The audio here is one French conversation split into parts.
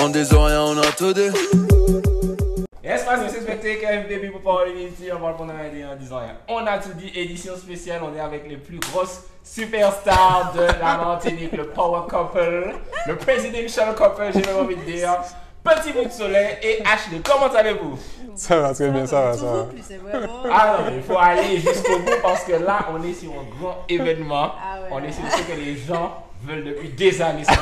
On des oreilles, on a tout dit. Yes, parce que c'est spectacle KFDB pour parler ici, on va répondre en disant rien. On a tout dit, édition spéciale, on est avec les plus grosses superstars de la Martinique, le Power Couple, le Presidential Couple, j'ai même envie de dire. Petit bout de soleil et Ashley, comment allez-vous? Ça va très bien, ça va, ça va. C'est vraiment... Ah non, mais il faut aller jusqu'au bout parce que là, on est sur un grand événement. Ah ouais. On est sur ce que les gens veulent depuis des années. C'est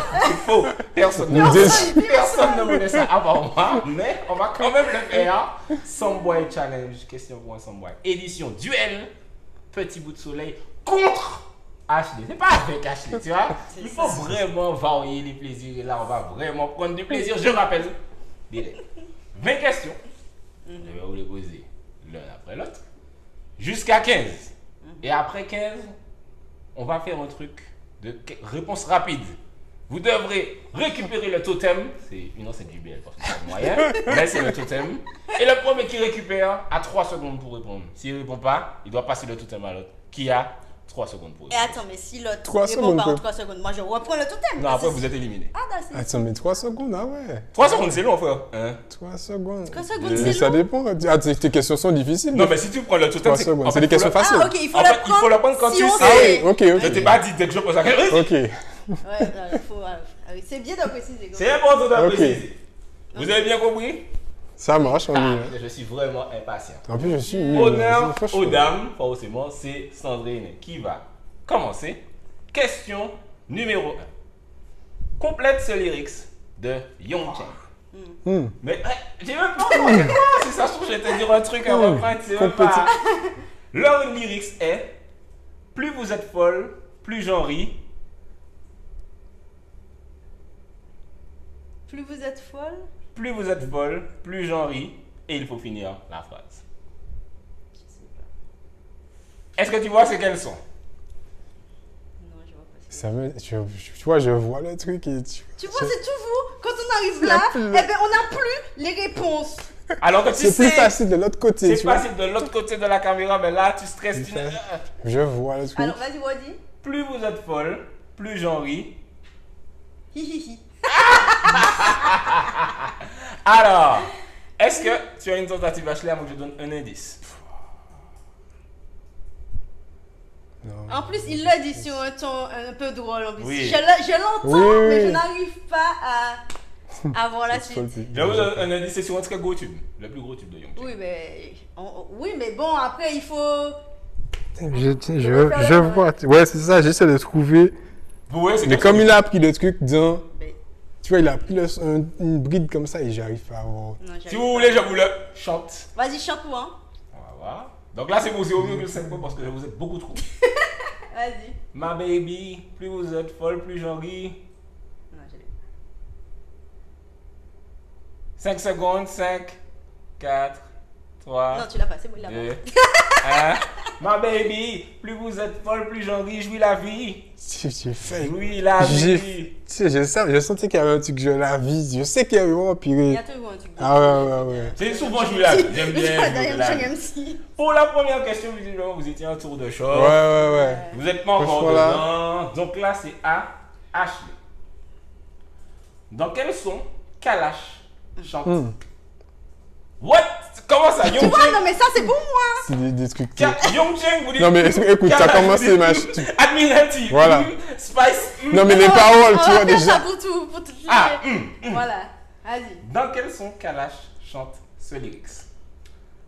faux. Personne ne voulait ça avant moi. Mais on va quand même le faire. Someboy Challenge. Question pour un Someboy. Édition duel. Petit bout de soleil contre Ashley. C'est pas avec Ashley, tu vois. Il faut vraiment varier les plaisirs. Et là, on va vraiment prendre du plaisir. Je rappelle. 20 questions. Je vais vous les poser l'un après l'autre. Jusqu'à 15. Et après 15, on va faire un truc de réponse rapide. Vous devrez récupérer le totem. C'est du BL parce que c'est moyen. Mais c'est le totem. Et le premier qui récupère a 3 secondes pour répondre. S'il ne répond pas, il doit passer le totem à l'autre. Qui a 3 secondes pour Et répondre. attends, mais si l'autre 3 répond secondes, pas en quoi. 3 secondes, moi je reprends le totem. Non, après vous êtes éliminé. Ah, bah c'est... Attends, mais 3 secondes, ah ouais. 3 secondes, c'est long, frère. Hein? 3 secondes. 3 secondes, Mais c'est ça long. dépend. Ah, tes questions sont difficiles. Non, mais si tu prends le totem, 3 secondes. en C'est fait, des questions faut le- faciles. Ah, ok, il faut En le fait, prendre. il faut le prendre quand si tu on sais. Ah sait. oui, ok, Je t'ai pas dit dès que je pose la question. ok. Ouais, non, il faut... ah oui, c'est bien de préciser. C'est important de Ok. préciser. Vous avez bien compris? Ça marche, on y Ah, est. je suis vraiment impatient. En plus, je suis nul. Honneur Franchement. aux dames, forcément, c'est Sandrine qui va commencer. Question numéro 1. Complète ce lyrics de Young Cheng. Mais j'ai même pas entendu quoi. Si ça se trouve, je vais te dire un truc à reprendre. C'est même pas. Leur lyrics est: plus vous êtes folle, plus j'en ris. Plus vous êtes folle... Plus vous êtes folle, plus j'en ris. Et il faut finir la phrase. Je sais pas. Est-ce que tu vois c'est quels sont? Non, je vois pas. Ça me... Tu vois, je vois le truc et Tu vois, c'est toujours... Quand on arrive là, eh ben, on n'a plus les réponses. Alors que tu C'est sais, plus facile de l'autre côté, c'est tu vois. facile de l'autre côté de la caméra, mais là tu stresses. Je vois le truc. Alors, vas-y, Wadi. Plus vous êtes folle, plus j'en ris. Hi hi hi. Alors, est-ce que tu as une tentative Ashley avant que je donne un indice? Non. En plus, il l'a dit sur un ton un peu drôle. En plus. Oui. Je l'entends, Oui, mais je oui. n'arrive pas à avoir la Faut le suite. Je vous donne un indice, c'est sur un très gros tube. Le plus gros tube de Young. Oui, mais... oui, mais bon, après, il faut... Je vois. Ouais, c'est ça, j'essaie de trouver. Ouais, c'est Mais quelque comme chose. il a appris le truc dans. Mais... Tu vois, il a pris une bride comme ça et j'arrive pas à voir. Non, j'arrive Si vous pas. voulez, je vous le chante. Vas-y, chante-moi. Hein. On va voir. Donc là, c'est pour 0,5 points parce que vous êtes beaucoup trop. Vas-y. Ma baby, plus vous êtes folle, plus j'en ris. Non, je l'ai. 5 secondes, 5, 4, 3, Non, tu l'as pas, c'est bon, il l'a 2, pas. 1. Ma baby, plus vous êtes folle, plus j'en ris, jouis la vie. J'ai fait. Jouis la J'ai- vie. Tu sais, je sentais qu'il y avait un truc, je la vis. Je sais qu'il y avait vraiment Il pire. y a toujours un truc. Ah ouais. C'est souvent jouis la vie. J'aime bien jouer D'ailleurs, la je vie. MC. Pour la première question, visiblement, vous étiez un tour de chaud. Ouais. Vous n'êtes pas encore Franchement, là. dedans. Donc là, c'est à Ashley. Dans quel son Kalash chante? What? Comment ça? Tu Young vois, Cheng? non, mais ça, c'est pour moi. C'est des trucs. Young Cheng vous dit. Non, mais écoute, t'as Kalash commencé, vous dit, ma. Admiralty. Voilà. Spice. Non, mais les On va- paroles, on tu va vois faire ça déjà. pour tout, pour toutes les... Ah, Voilà, vas-y. Dans quel son Kalash chante ce lyrics?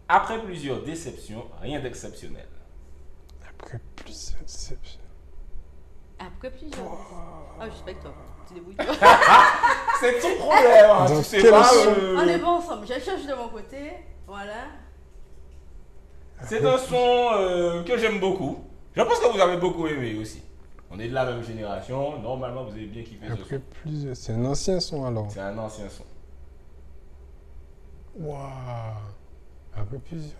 Après plusieurs déceptions, rien d'exceptionnel. Après plusieurs déceptions. Après plusieurs. Ah, je respecte toi. Tu débrouilles toi. C'est ton problème, hein, Dans tu sais quel pas. son? On est bon ensemble. Je cherche de mon côté. Voilà. C'est un son que j'aime beaucoup. Je pense que vous avez beaucoup aimé aussi. On est de la même génération. Normalement, vous avez bien kiffé ce Après son. plusieurs. C'est un ancien son alors. C'est un ancien son. Waouh. Après plusieurs.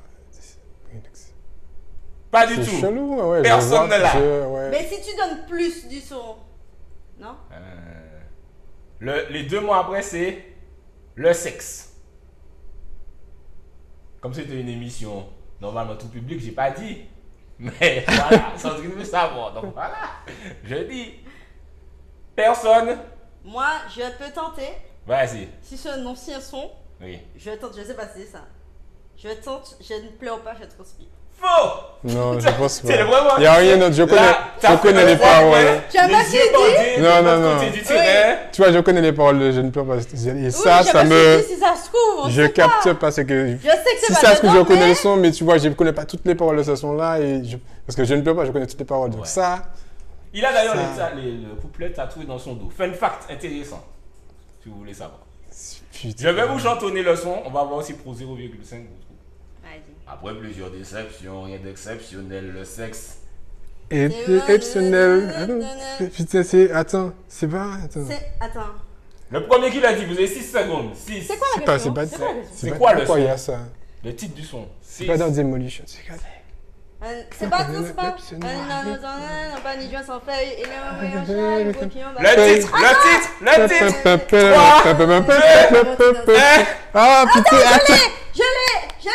Pas du C'est tout. chelou, ouais. Personne n'est là. Ouais. Mais si tu donnes plus du son. Non? Les 2 mots après, c'est le sexe. Comme c'était une émission normalement tout public, j'ai pas dit. Mais voilà, Sandrine veut savoir. Donc voilà, je dis. Personne Moi, je peux tenter. Vas-y. Si ce nom, si un son, Oui. je tente, je sais pas si c'est ça. Je tente, je ne pleure pas, je transpire. Faux! Non, je pense pas. C'est le vraiment. Il n'y a rien d'autre. Je connais les paroles. Tu as pas dit? Non. Du terrain. Tu vois, je connais les paroles de Je ne pleure pas. Et ça, oui, ça me. Si ça se trouve, on Je sait capte pas. parce que. Je sais que c'est Si pas ça se trouve, je dedans, connais mais- le son, mais tu vois, je ne connais pas toutes les paroles de ce son-là. Parce que je ne pleure pas, je connais toutes les paroles. Donc Ouais. ça. Il a d'ailleurs Ça- le couplet tatoué dans son dos. Fun fact intéressant. Si vous voulez savoir. Putain. Je vais vous chantonner le son. On va voir aussi pour 0,5. Vas-y. Après plusieurs déceptions, rien d'exceptionnel, le sexe. Exceptionnel. Putain, c'est. Attends, c'est pas. Attends. Attends. Le premier qui l'a dit, vous avez 6 secondes. 6. C'est quoi la C'est pas- question? c'est pas- C'est quoi la question? C'est pas- quoi le pourquoi son? il y a ça? Le titre du son. C'est pas dans Demolition. C'est quoi? C'est pas tout, c'est pas. Exceptionnel. Non, pas ni joint sans feuille. Et là, Le titre, le titre. Ah putain, attends. Je l'ai. Tu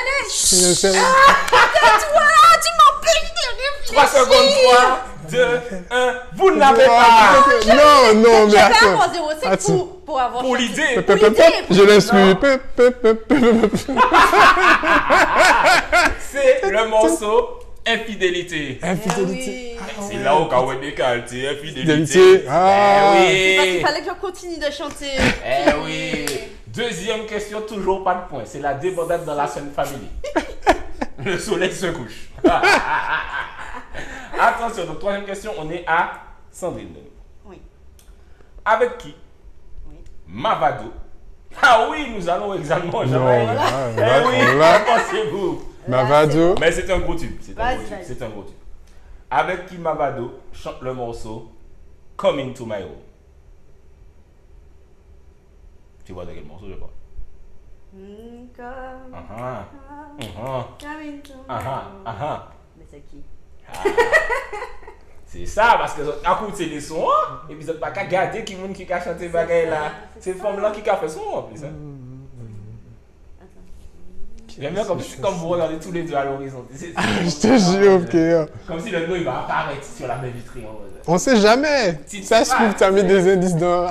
m'empêches de 3 réfléchir. secondes, 3, 2, 1. Vous n'avez pas. Non, mais Je vais attends. avoir 0,5 Attends. pour avoir Pour chanté. l'idée. Je l'instruis. C'est le morceau Infidélité. Infidélité. Eh oui. C'est là où quand on décale, c'est Infidélité. infidélité. Ah. Eh Parce qu'il oui. fallait que je continue de chanter. Eh oui. Deuxième question, toujours pas de point. C'est la débandade dans la scène famille. Le soleil se couche. Attention, donc troisième question, on est à Sandrine. Oui. Avec qui Oui. Mavado. Ah oui, nous allons examiner Non, Jamaïque. là, Eh oui, on l'a. qu'en pensez-vous? Mavado. Mais c'est un gros tube. C'est un Vas-y, gros tube. vas-y. C'est un gros tube. Avec qui Mavado chante le morceau Coming to My Home. Tu vois de quel morceau je parle? Mais c'est qui? C'est ça, parce que à coup c'est les sons, et puis vous n'êtes pas qu'à garder qui monde qui a chanté bagaille là. C'est une femme là qui a fait son en plus. Hein. J'aime bien comme vous regardez tous les deux à l'horizon. Je te jure, ok. Comme si le nom il va apparaître sur la même vitrine. On sait jamais. Ça se trouve, t'as mis des indices dans.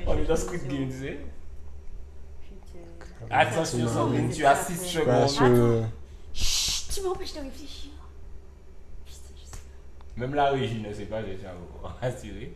On est dans Squid Game, tu sais. Attention Sandrine, tu as 6 Voilà, secondes. Chut, tu m'empêches de réfléchir. Putain, je sais. Même la régie ne sait pas, j'ai déjà rassuré.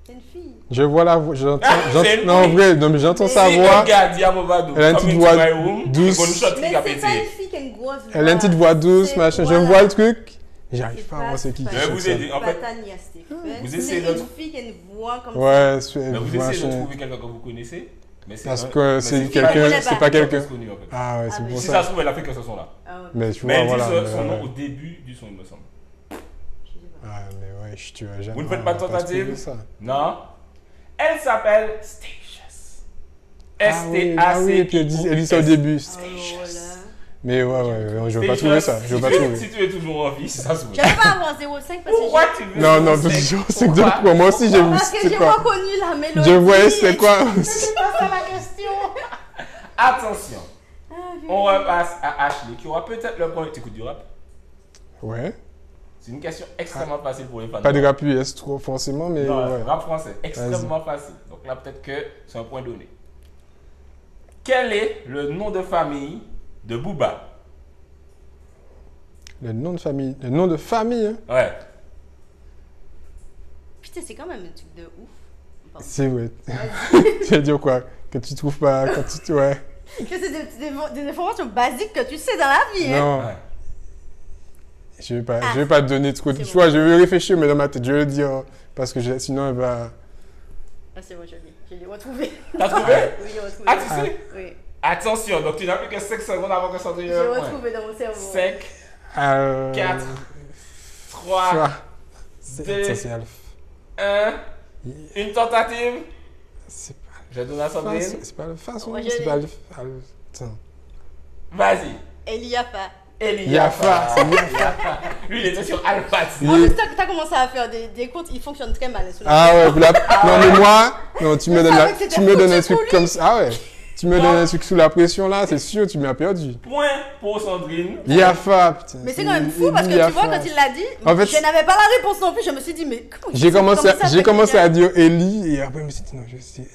C'est une fille. Je vois la voix. J'entends. c'est Non, en lui. vrai, non, mais j'entends sa Si voix. un gars dit à Movado, Elle a une petite Coming voix to my room, douce. c'est qu'on chante Mais qui a c'est pas une pété. fille qui a une grosse voix. Elle a une petite voix douce, C'est- machin. Je voilà. vois le truc. J'arrive C'est pas à voir c'est qui. pas- qui Je vais chante vous ça. aider. En fait, Tania Stéphane. vous C'est essayez de une trou- fille qui a une voix comme ça. Ouais, c'est. mais vous essayez de machin. trouver quelqu'un que vous connaissez. Mais c'est Parce un- que mais c'est pas- quelqu'un. pas- C'est pas quelqu'un. connu en fait. Ah ouais, Ah, c'est mais pour Si ça ça. se trouve, elle a fait que ce son là. Ah ouais. Mais tu Mais vois, elle dit voilà. son nom mais- au début du son, il me semble. Je sais pas. Ah, mais ouais, tu vas jamais. Vous ne faites pas de on va tentative? trouver ça. Non. Elle s'appelle Statius. Ah oui, et puis elle dit ça au début. Oh là. Mais ouais, je veux pas trouver ça. Je veux pas trouver. Si tu es toujours en vie, ça se voit. Je vais pas avoir 0,5 parce que Pourquoi tu veux Non, non, ce c'est conseil? de quoi. Moi aussi, j'ai vu. Parce que C'est j'ai quoi. reconnu la mélodie. Je voyais c'était quoi. C'est pas ça la question. Attention, Ah, on repasse à Ashley qui aura peut-être le premier. Tu écoutes du rap? Ouais. C'est une question extrêmement facile pour les fans. Pas de rap US trop forcément, mais Non, ouais. rap français, extrêmement facile. Donc là, peut-être que c'est un point donné. Quel est le nom de famille de Booba? Le nom de famille. Le nom de famille, hein. Ouais. Putain, c'est quand même un truc de ouf. Pardon. C'est vrai. Tu vas dire quoi? Que tu trouves pas. Quand tu. Ouais. Que c'est des informations basiques que tu sais dans la vie. Hein. Non. Ouais. Je vais pas te donner trop. Tu vois, je vais réfléchir, mais dans ma tête, je vais le dire. Parce que sinon, elle va. Ah, c'est bon, je l'ai retrouvé. T'as trouvé? Oui, j'ai retrouvé. Ah, tu sais? Oui. Attention, donc tu n'as plus que 5 secondes avant que ça te J'ai un point. retrouvé dans mon cerveau. 5, 4, 3, Deux. 2, Ça, c'est Alpha. 1. Une tentative. C'est pas Je donne à Alpha. Sandrine. C'est pas Alpha, son Ouais, nom? je C'est l'ai. pas Alpha. Attends. Vas-y. Eliafa. Yafa, c'est Yafa. Lui, il était sur Alpha. Oui. En plus, t'as commencé à faire des comptes, ils fonctionnent très mal. Sous la Ah ouais, non mais moi, non, tu me Je donnes, savais que c'était tu me donnes un foutu truc pour lui. comme ça. Ah ouais. Tu me donnes un truc sous la pression là, c'est sûr, tu m'as perdu. Point pour Sandrine. Yafa, putain. Mais c'est quand même fou parce que tu vois, quand il l'a dit, En fait, je n'avais pas la réponse non plus. Je me suis dit, mais comment j'ai commencé à dire Eli et après je me suis dit non, je sais.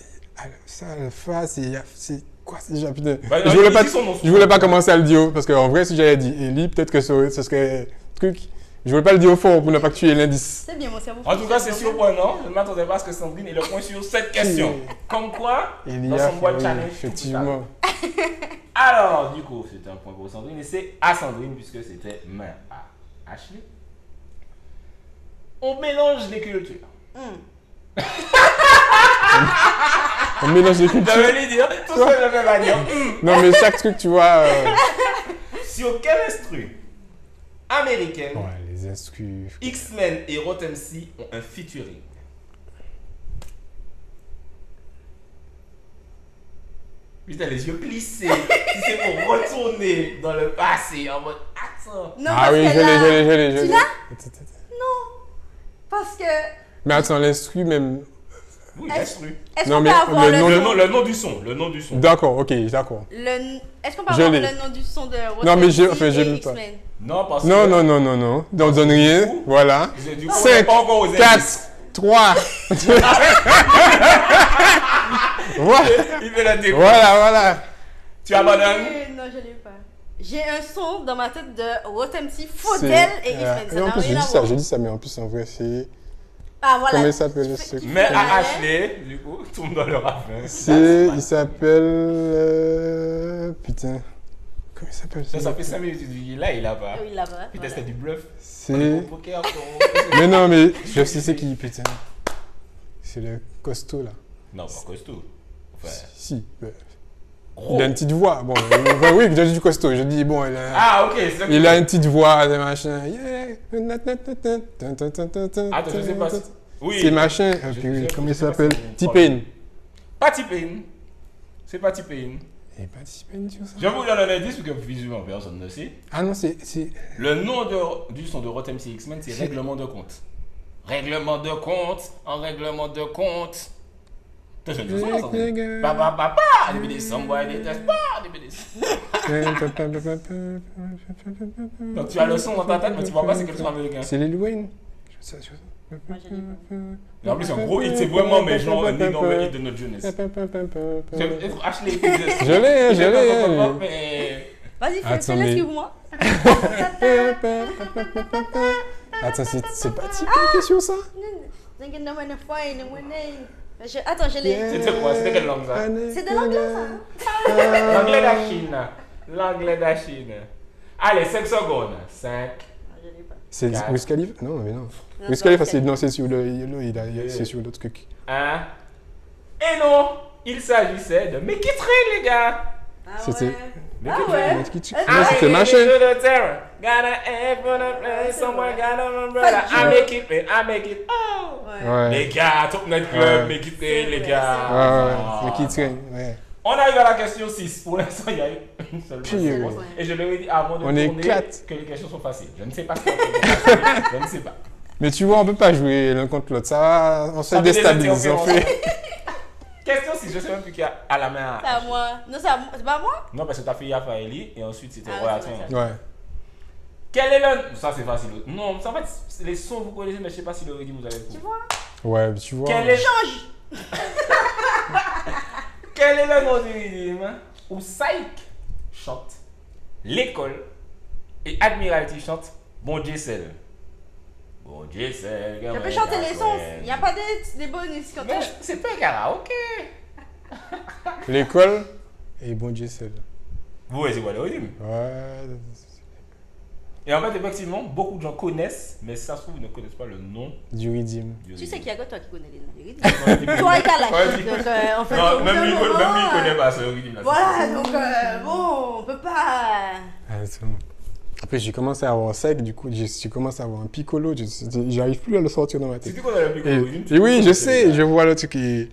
Ça, Alpha, c'est quoi c'est déjà putain. Bah, je voulais pas commencer à le dire parce qu'en vrai, si j'avais dit Eli, peut-être que ce serait truc. Je voulais pas le dire fort pour ne pas tuer l'indice. C'est bien, mon cerveau. En tout cas, c'est surprenant. Je ne m'attendais pas à ce que Sandrine ait le point sur cette question. Comme quoi, dans son boîte challenge. Effectivement. Alors, du coup, c'était un point pour Sandrine et c'est à Sandrine puisque c'était main à Ashley. On mélange les cultures. On mélange les cultures. J'avais dire tout ça de la même manière. Non, mais chaque truc, tu vois. Sur quel instru américaine Ouais, les instrus. X-Men et Rotem C ont un featuring? Putain, les yeux plissés. Si c'est pour retourner dans le passé en mode attends. Non, Ah oui, je l'ai. Tu l'as? Non. Parce que. Mais attends, l'instru même. Oui, l'instru. Est-ce Non, qu'on mais peut avoir Le nom du son. D'accord, ok, d'accord. Est-ce qu'on peut Je avoir l'ai. le nom du son de Non, mais j'ai Rotem pas. X-Men? Non, parce que. Non. On donne rien. Voilà. Du coup, on 5, n'est pas encore aux indices. 4, 3. Voilà. Il fait la déco. Voilà. Tu abandonnes? Non, je l'ai pas. J'ai un son dans ma tête de Rotem C, Faudel et X-Men. Ça Et en n'a plus, rien à voir. j'ai dit ça, mais en plus, en vrai, c'est. Ah, voilà. Comment il s'appelle le truc? Mais à Ashley, du coup, tombe dans le ravin. Il s'appelle. Putain. Comment il s'appelle Ça fait 5 minutes que tu dis là, il a pas. Oui, là-bas. Putain, c'était du bluff. C'est. Poker, Mais non, mais je sais c'est qui, putain. C'est le costaud là. Non, pas costaud. Enfin, Si. gros. Il a une petite voix. Bon, oui, j'ai dit du costaud. Je dis, bon, il a. Ah, ok. Il a une petite voix, des machins. Attends, je sais pas. Oui. C'est machin. Je Puis, sais comment pas il si s'appelle? c'est- T-Pain. Pas T-Pain. C'est pas T-Pain. Et pas T-Pain, tu vois ça? Je vais vous donner un indice parce que visuellement personne ne sait. Ah non, c'est. Le nom du son de Rotem C X-Men, c'est Règlement de compte. Règlement de compte, en règlement de compte. T'as une chanson, ça, Sandrine? Papa, donc tu as le son dans ta tête, mais tu vois pas c'est quel son américain. C'est Lil Wayne. Moi, je l'ai pas. Et en plus, un gros hit, c'est vraiment mais genre un énorme hit de notre jeunesse. Ashley, Je l'ai. mais Vas-y, Attends, fais-le, mais- suive-moi. Attends, c'est pas T-Pain qui est sur ça? Attends, je l'ai. C'était quoi? C'était quelle langue ça? C'est de l'anglais, ça? L'anglais de la Chine. L'anglais de la Chine. Allez, 5 secondes. 5. Je l'ai pas. C'est Quatre. Wiz Khalifa? Non, mais non. Non, Wiz c'est Khalifa, pas c'est sur c'est sur l'autre truc. 1. Et non, il s'agissait de Make It Rain, les gars. Ah C'était- ouais. Make Ah It ouais. Rain. Non, c'était machin. Gotta aim for the place, someone got an umbrella. I make it rain, I make it. Oh. Ouais. Les Ouais. gars, Top Night Club, Ouais. Make It C'est Rain, les vrai, gars. Ouais, mais qui traîne, ouais. On arrive à la question 6. Pour l'instant, il y a une seule Puis, bonne réponse. ouais. Et je leur ai dit avant de On tourner éclate. que les questions sont faciles. Je ne sais pas ce qu'on fait. Je ne sais pas. Mais tu vois, on peut pas jouer l'un contre l'autre. Ça, on se Ça fait des déstabilise. On interférences. fait. Question 6. Je sais même plus qui a à la main. C'est à moi. Non, c'est pas moi? Non, parce que tu as fait Yafa Eli et ensuite c'était Ah, Roy c'est Atton. vrai, Ouais. Quel est le. Ça, c'est facile. Non, ça, en fait, les sons vous connaissez, mais je ne sais pas si le rythme vous avez Tu trouvé. vois? Ouais, tu vois. Quel est... Change! Quel est le nom du rythme où Psych chante, l'école et Admiralty chante Bon Dieu seul. Bon Dieu seul. Je peux chanter les sons. Il n'y a pas des bonus quand Mais c'est pas un karaoké. L'école et bon Dieu seul. Vous voyez, c'est quoi le rythme? Ouais. Et en fait, effectivement, beaucoup de gens connaissent, mais ça se trouve, ils ne connaissent pas le nom Du rythme. du Tu sais qu'il y a que toi qui connais les noms des rythmes. rythme. Toi et Kalash. Ouais, Donc, en fait, Non, au même bout lui, d'un même moment, lui, il connaît pas ce rythme-là. Voilà, donc bon, on peut pas. Attends. Après, j'ai commencé à avoir sec, du coup, j'ai commencé à avoir un piccolo. J'arrive plus à le sortir dans ma Si tête. tu connais le plus Et, gros rythme, et oui, je c'est sais, celui-là. je vois le truc qui.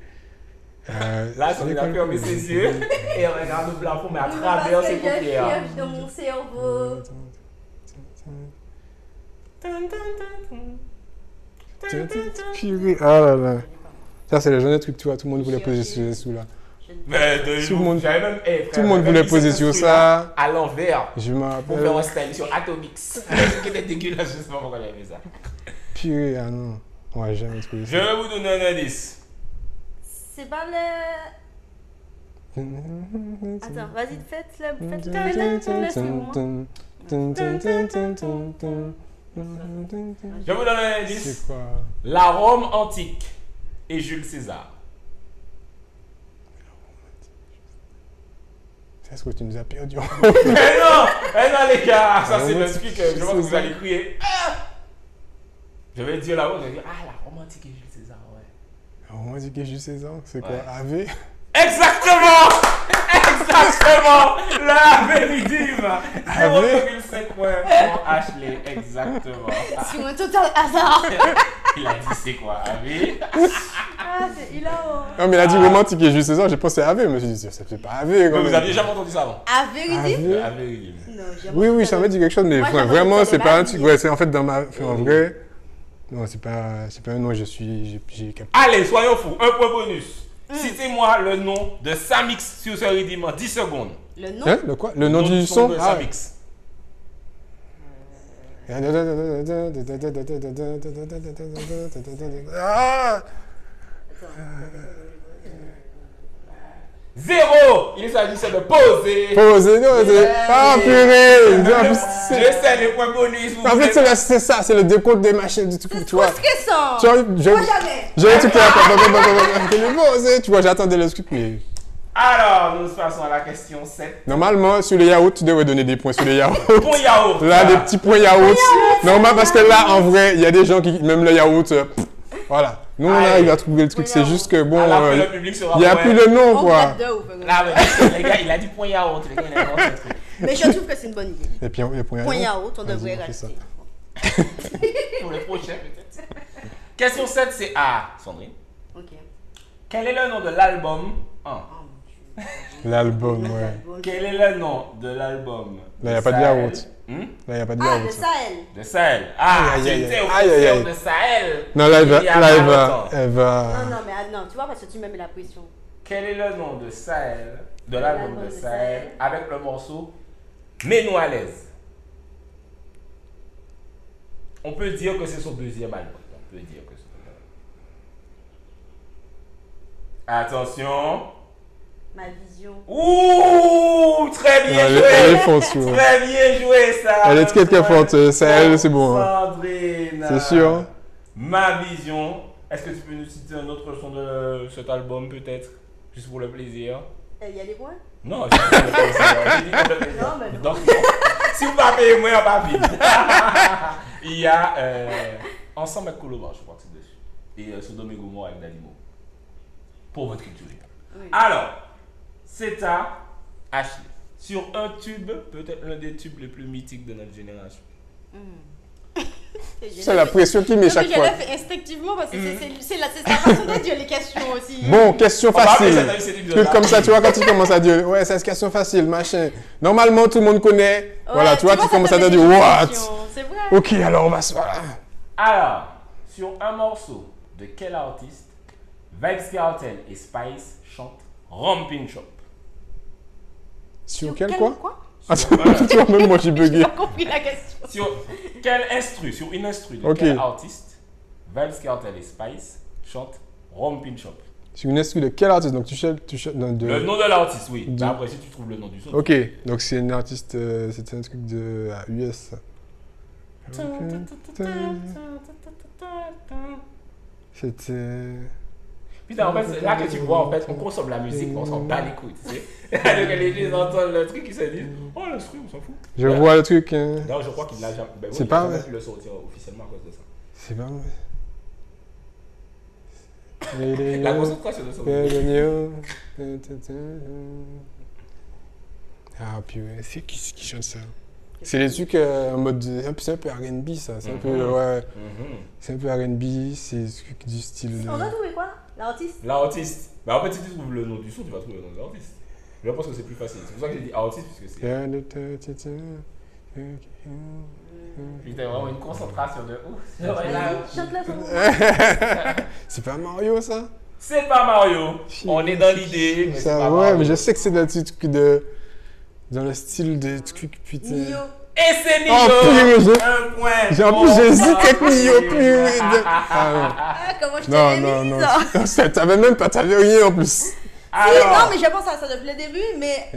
Là, il a fermé ses yeux et regarde le plafond, mais à travers ses paupières. dans mon cerveau. Purée, ah là là. Ça, c'est le genre de truc, tu vois, tout le monde voulait poser ce sous là. Mais Tout le monde- j'avais même, tout le monde voulait poser sur ça. À l'envers. Je me Pour faire un rappelle. style sur Atomix. Qui était dégueulasse, je sais pas pourquoi j'avais fait ça. Purée, ah non. On va jamais trouver Je ça. vais vous donner un indice. C'est pas le. Attends, vas-y, faites-le. Laisse-le. Je vous donne un indice. C'est quoi? La Rome antique et Jules César. Est-ce que tu nous as perdu? Mais non les gars, ça c'est Rome le antique, truc que je pense que vous César. allez crier. Ah je vais dire là-haut, je vais dire, ah la Rome antique et Jules César, ouais. On m'a dit que juste 16 ans. C'est quoi? Ouais. AV? Exactement! Exactement! La véridive! 0,5 points pour Ashley, exactement. Sur un total hasard. Il a dit c'est quoi, Avi? Ah, c'est hilarant. Non, mais il a dit romantique et juste 16 ans. J'ai pensé à AV. Je me suis dit, ça fait pas AV. Vous aviez jamais entendu ça avant? À véridique? AV? La véridive. Non, j'ai Oui, oui, ça m'a dit quelque chose, mais Moi, j'ai vraiment, entendu ça c'est de pas ma un truc. vie. Ouais, c'est en fait dans ma. En vrai. Non, c'est pas un nom, j'ai capté. Allez, soyons fous, un point bonus. Citez-moi le nom de Samix sur ce rythme en 10 secondes. Le nom? Hein? Le quoi? Le nom du son? de Ah. Samix. Ah! 0! Il s'agissait de poser. Posez, non, c'est. Ah, purée! En plus, c'est- Je sais les points bonus. Vous En fait, voulez- c'est ça, c'est le décompte des machines, du truc, tu vois. Trop stressant. Tu vois, Moi, jamais. j'ai un truc là, tu vois, j'attendais le truc, mais. Alors, nous passons à la question 7. Normalement, sur les yaourts, tu devrais donner des points sur les yaourts. Point yaourt. Là, des petits points yaourts. Normal, parce que là, en vrai, il y a des gens qui, même le yaourt, voilà. Nous, on Allez. arrive à trouver le truc, Point c'est yaourt. juste que bon, À la fin, le public sera il n'y a point. plus le nom, On quoi. gratte de ouf. Là, mais, les gars, il a dit point yaourt. Les gars, il a inventé un truc. Mais je trouve que c'est une bonne idée. Et puis, les points Point yaourts. yaourt, on Vas-y, devrait on fait ça. rajouter. Pour le prochain, peut-être. Question 7, c'est A. Sandrine. Ok. Quel est le nom de l'album 1? Oh mon dieu. L'album, ouais. Quel est le nom de l'album? Là, y a pas de Sahel? yaourt. Hmm? Là, il n'y a pas de Ah, yaourt. de ça. Sahel. De Sahel. Ah, Aïe, aïe, j'étais aïe. au Aïe, aïe, aïe. concert de Sahel. Non, là, il y a pas elle longtemps. Non, mais non, tu vois, parce que tu me mets la pression. Quel est le nom de Sahel, de l'album l'album de de Sahel, Sahel. avec le morceau Mets-nous à l'aise? On peut dire que c'est son deuxième album. On peut dire que c'est son deuxième album. Attention. Ma vision. Ouh, très bien Elle joué. est forte, tu vois. Très bien joué, ça. Elle est très, très forte. Sahel, c'est bon. Sandrine. C'est sûr. Ma vision. Est-ce que tu peux nous citer un autre son de cet album, peut-être? Juste pour le plaisir. Il y a des points? Non, j'ai dit pour le plaisir. J'ai dit pour le plaisir. Non, mais non. Donc, si vous ne payez moi, on va vite. Il y a Ensemble avec Koloban, je crois que c'est dessus. Et Sodome et Gomorrhe avec Dalimo. Pour votre culture. Oui. Alors, c'est à Ashley. Sur un tube, peut-être l'un des tubes les plus mythiques de notre génération. C'est la pression qui met chaque Je fois. l'ai fait instinctivement parce que c'est la façon de dire les questions aussi. Bon, question On va appeler facile. ça, t'as vu cet épisode-là? Truc comme ça, tu vois, quand tu commences à dire, ouais, c'est une question facile, machin. Normalement, tout le monde connaît. Voilà, tu vois, tu commences à te dire, what? C'est vrai. Ok, alors on va se. Voilà. Alors, sur un morceau de quel artiste Vybz Kartel et Spice chantent Ramping Shop? Sur quel quoi? Quoi? Attends, tu vois, même moi j'ai J'ai bugué. pas compris la question. Sur quel instru, sur une instru de Ok. quel artiste Vybz Kartel et Spice chantent Ramping Shop? Sur une instru de quel artiste? Donc tu cherches. Non, de... Le nom de l'artiste, oui. de- Mais après, si tu trouves le nom du son. Ok, donc c'est une artiste. C'était un truc de. US. ça. C'était. Putain, en fait, c'est là que tu vois, en fait, on consomme la musique, on s'en bat les couilles, tu sais. Donc les gens entendent le truc, ils se disent, oh, l'instru, on s'en fout. Je vois le truc. Hein. D'ailleurs, je crois qu'il l'a jamais. Ben oui, C'est il pas a jamais vrai. pu le sortir officiellement à cause de ça. C'est pas vrai. La concentration de son. Ah, puis ouais, c'est qui chante ça? C'est les trucs en mode. C'est un peu RB ça. C'est un peu. Ouais. C'est un peu RB, c'est des trucs du style. On a trouvé quoi? L'artiste? L'artiste. Bah en fait, si tu trouves le nom du son, tu vas trouver le nom de l'artiste. Je pense que c'est plus facile. C'est pour ça que j'ai dit artiste, puisque c'est. Putain, vraiment une concentration de ouf. Vas-y, chante-le. C'est pas Mario ça? C'est pas Mario. On est dans l'idée, mais c'est Ça, pas ouais, Mario. mais je sais que c'est dans le truc de. Dans le style de truc, putain. Nio. Et c'est Nio. Oh, purée, Un point. en plus, j'hésite avec Nio, purée. Ah, Ah, comment je non, t'avais non, mis non, ça? non. T'avais même pas, t'avais rien en plus. Si, Alors, non, mais je pense à ça depuis le début, mais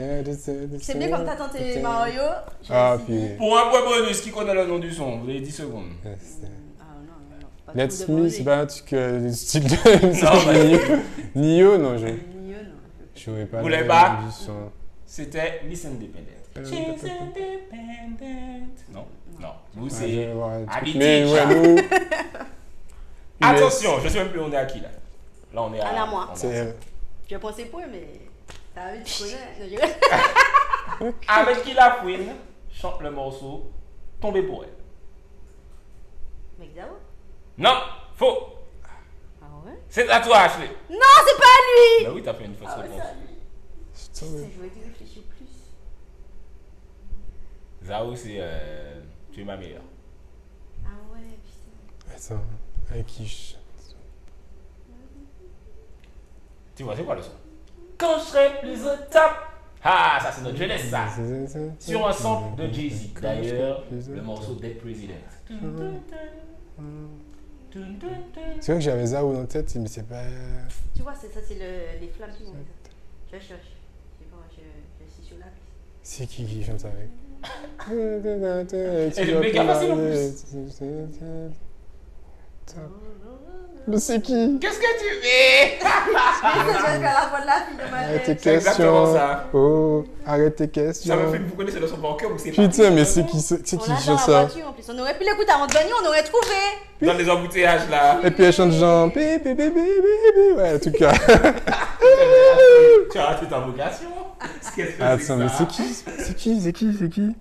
c'est bien comme t'as tenté Mario. Ah, puis. pour un point bonus, qui connaît le nom du son? Vous avez 10 secondes. Ah non, non, pas Let's tout Me, demander. c'est pas un truc style de. Nio, non, je. Nio, non. Je n'aurais pas. Vous l'avez pas? du son. C'était Miss Independent. She's independent. Non, non. Vous, Ouais, je c'est vais voir un truc. Habité. Mais ouais, nous. Attention, je sais même plus on est à qui là. Là, on est à. À moi. on est C'est à- elle. Je pensais pas, mais. T'as vu, tu connais. Non, je- Avec qui la fouine chante le morceau Tombé pour elle. Mec d'abord. Non, faux. Ah ouais? C'est à toi, Ashley. Non, c'est pas lui! Bah oui, t'as fait une fausse Ah ouais, réponse. c'est à lui. Je vais y réfléchir plus. Zao, c'est. Tu es ma meilleure. Ah ouais, putain. Attends, avec qui je. Tu vois, c'est quoi le son? Quand je serai plus au top. Ah, ça, c'est notre jeunesse, ça. Sur un sample de Jay-Z. D'ailleurs, le morceau Dead President. C'est vrai que j'avais Zao dans la tête, mais c'est pas. Tu vois, c'est ça, c'est les flammes qui vont. Je cherche. Je sais pas, je suis sur la piste. C'est qui chante ça avec? Elle est méga facile en plus. Mais c'est qui? Qu'est-ce que tu fais? C'est la voix de la fille de ma Arrête tes tête. C'est exactement questions. ça. Oh, arrête tes Ça me questions. fait, vous connaissez le son par cœur ou c'est pas? Putain, mais c'est qui On qui l'a dans chante la ça? voiture en plus. On aurait pu l'écouter avant de venir, on aurait trouvé. Dans les embouteillages là. Et puis elle chante genre. Ouais, en tout cas. Tu as raté ta vocation. Qu'est-ce que c'est Attends, mais ça? c'est qui? C'est qui?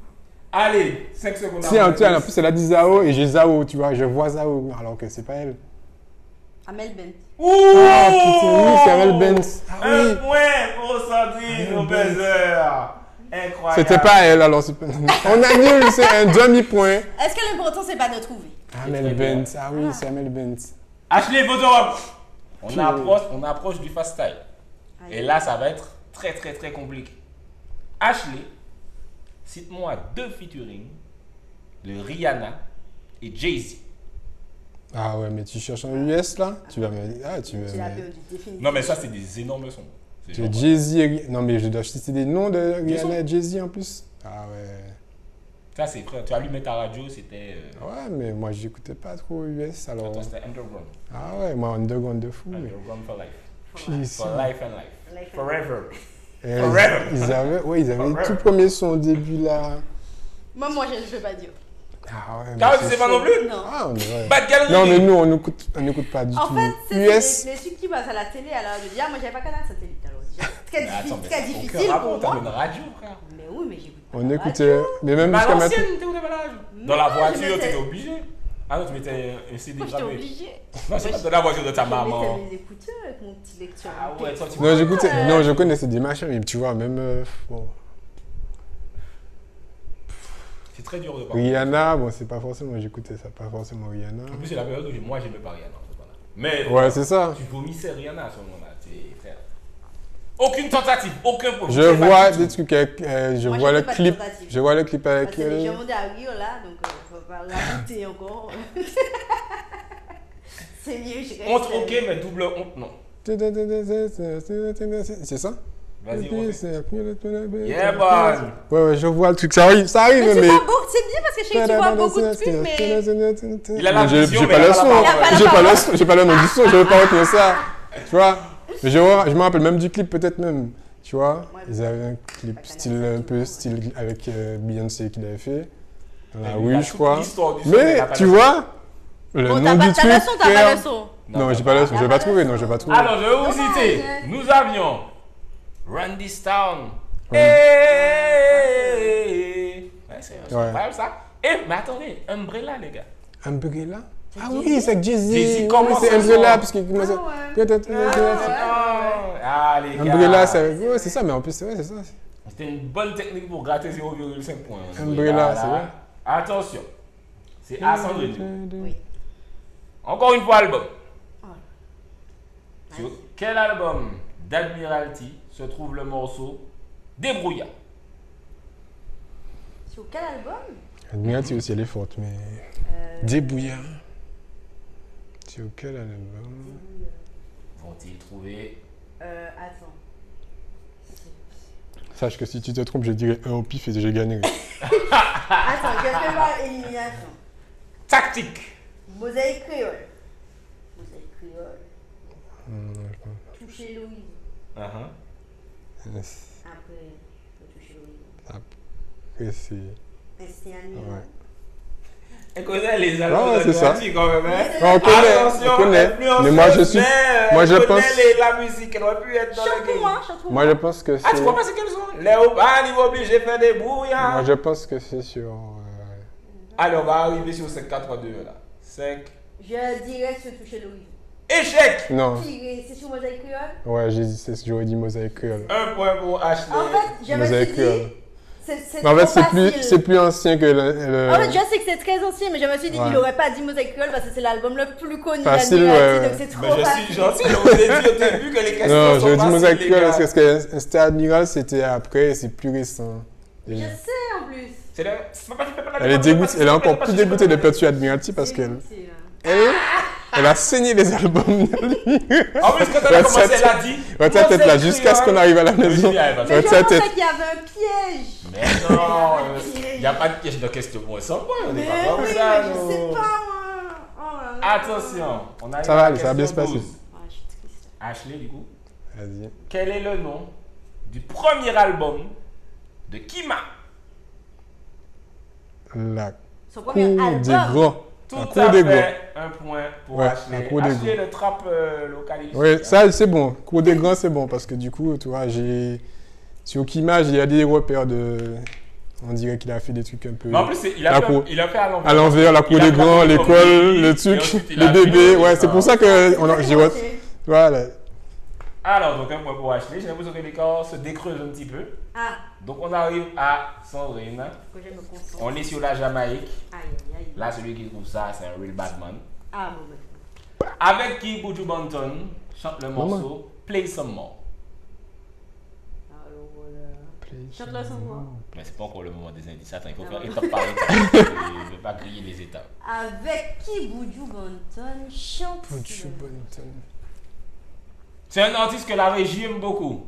Allez, 5 secondes. Si, en plus, elle a dit Zao et j'ai Zao, tu vois, je vois Zao, alors que c'est pas elle. Amel Bent. Ouh! Ah, putain, oui, c'est Amel Benz. Ah Un oui. point pour Sandrine au buzzer. Incroyable. C'était pas elle, alors c'est pas. On annule, c'est un demi-point. Est-ce que l'important, c'est pas de trouver? Amel Benz, ah oui, c'est Amel Benz. Ashley, votre robe. On approche du fast style. Et là, ça va être très très très compliqué. Ashley, cite-moi 2 featuring de Rihanna et Jay-Z. Ah ouais, mais tu cherches en US là? Tu vas me. Ah, tu Tu l'as vas me. perdu définitivement. Non, mais ça, c'est des énormes sons. C'est Tu genre- Jay-Z et. Non, mais je dois citer des noms de Des sons. Rihanna et Jay-Z en plus. Ah ouais. Ça, c'est frère. Tu allumais ta radio, c'était. Ouais, mais moi j'écoutais pas trop US alors. Toi, c'était Underground. Ah ouais, moi underground de fou. Mais... Underground for life. Puis, For life and life. Life and Forever. Et Forever. ils avaient le Forever. tout premier son au début là. Moi, je ne peux pas dire. Ah ouais. mais Car tu c'est sais pas chaud. non plus? Non. Ah, on est vrai. Bad Girl Non, mais Reggae. nous, on n'écoute pas du En tout. fait, c'est US. les trucs qui passent à la télé à l'heure de dire, moi, j'avais pas qu'à la satellite. Alors, déjà, très Mais attends, mais très ça a difficile aucun rapport, pour t'as moi. une radio, frère. Mais oui, mais j'écoute pas On la écoutait. Mais même Mais à jusqu'à maintenant. l'ancienne, t'es où la radio? Dans la Non, je voiture, mettais- t'étais obligé. Ah non, tu mettais un CD Moi, j'étais gravé. obligée. Non, c'est pas dans la voiture de ta Je maman. mettais mes écouteurs avec mon petit lecteur. Ah ouais, toi, tu Non, j'écoutais. Non, je connaissais des machins, mais tu vois, même. Bon. C'est très dur de parler. Rihanna, bon, c'est pas forcément. J'écoutais ça, pas forcément Rihanna. En plus, c'est la période où moi, j'aimais pas Rihanna. c'est pas là. Mais Ouais, c'est ça. tu vomissais Rihanna à ce moment-là. Frère. Aucune tentative, aucun problème. Je C'est pas vois du des tout. trucs avec. Je Moi, vois j'ai le fait pas de clip. tentative. Je vois le clip avec. Parce que j'ai demandé à Rio là, donc faut pas rajouter encore. C'est mieux, je reste. Honte, ok, mais double honte, non. C'est ça? Vas-y, on fait. Yeah, man. Ouais, je vois le truc. Ça arrive, Mais tu mais. vois beaucoup, c'est bien parce que je sais que tu vois beaucoup de trucs, mais. Il a la vision, J'ai mais pas il a le pas son. la parole. J'ai pas le nom du son, je vais pas retenir ça. Tu vois? Mais je me rappelle même du clip, peut-être même. Tu vois? Ouais, Ils avaient un clip un peu style avec Beyoncé qu'il avait fait. Dans la Il a rue, je toute crois. l'histoire du son, mais il Mais a pas tu le vois? Le Bon, nom t'as du pas truc. le son, t'as pas frère. le son. Non, j'ai pas le son, je vais pas trouver, non, je vais pas trouver. Alors, je vais vous Dommage. citer. Nous avions Run This Town. Ouais. Ouais, c'est Ouais. incroyable ça. Et, mais attendez, Umbrella, les gars. Umbrella? Ah oui, c'est avec Jay-Z. Jay-Z commence c'est à Umbrella, son- parce qu'il commence à... Ah, les gars. Umbrella, c'est ça, mais en plus, ouais, c'est ça. C'était une bonne technique pour gratter 0,5 points. Umbrella, c'est vrai. Attention. C'est à Sandrine. Oui. Encore une fois, album. Sur quel album d'Admiralty se trouve le morceau Débrouillard? Sur quel album? Admiralty aussi, elle est forte, mais. Débrouillard. Sur quel album? Vont-ils trouver? Attends. Sache que si tu te trompes, je dirais un au pif et j'ai gagné. Attends, je fais par élimination. Tactique. Mosaïque créole. Mosaïque créole. Je pense Toucher Louise. pas. Après, toucher Louise. Après, c'est. Christiane. Ouais. Elle connaît les albums Ouais, c'est ça. d'Admiralty quand même. Hein? On connaît, Attention, on connaît. Mais moi, je suis. Moi, je elle pense. connaît la musique, elle aurait pu être dans le Chante pour game. moi, chante pour Moi, moi. je pense que c'est. Ah, tu vois pas c'est quel son? Léo Bali obligé de faire des brouillards. Moi, je pense que c'est sur. Allez, on va arriver sur 5-4-3-2 là. 5. Je dirais se toucher Louise. Échec. Non. Tiré, c'est sur Mosaïque créole. Ouais, j'aurais dit mosaïque créole. Un point pour Ashley. En fait, je me Mosaïque suis créole. dit. C'est Mais en fait, trop c'est plus ancien que le. En fait, je sais que c'est très ancien, mais je me suis dit Ouais. qu'il aurait pas dit Mosaïque créole parce que c'est l'album le plus connu Facile, d'Admiralty, ouais. donc c'est trop Mais je facile. suis gentil, je vous ai dit au début que les questions Non, sont j'aurais dit mosaïque faciles, les créole gars. parce que C'était Admiral, c'était après et c'est plus récent. Je déjà. sais en plus. C'est pas tu peux pas la Elle est débattre, dégoûtée, elle est encore plus dégoûtée de perdre sur Admiralty parce C'est qu'elle. inutile, hein. Elle a saigné les albums. En plus, quand elle a commencé, elle a dit. Retiens tête là jusqu'à ce qu'on arrive à la maison. Oui, elle va Mais je Retiens pensais tête. qu'il y avait un piège. Mais non, il n'y a pas de piège de question pour ça. On n'est Mais pas comme oui, ça, mais je nous. sais pas moi. Oh là là. Attention, on arrive Ça va à aller, la ça va bien question se passer. 12. Ah, je suis triste. Ashley, du coup, Vas-y. quel est le nom du premier album de Kima? La Son cour premier des album. grands. Tout La à cour des grands. fait, un point pour Ouais, Ashley. la cour des Ashley, le trap local ici. Oui, ça c'est bon. Cour des grands, c'est bon parce que du coup, tu vois, sur Kima, il y a des repères de. On dirait qu'il a fait des trucs un peu. Mais en plus, il La a cour. fait à l'envers. À l'envers, la cour Il a des fait grands, comme l'école, Billy, le et truc, ensuite, il les a bébés. fait Ouais, c'est pour ça que. J'ai Ouais. Voilà. Alors, donc un point pour Ashley. J'ai l'impression que l'écart se décreuse un petit peu. Ah, Donc, on arrive à Sandrine. faut que je me concentre. On est sur la Jamaïque. Aïe, aïe, aïe. Là, celui qui trouve ça, c'est un real bad man. Ah, bon, ben. Avec qui Buju Banton chante le morceau Play Some More. Alors voilà. Chante-le sans moi. Mais c'est pas encore le moment des indices. Attends, il faut faire étape par étape. Je ne veux pas griller les étapes. Avec qui Buju Banton chante Buju Banton. C'est un artiste que la régie aime beaucoup.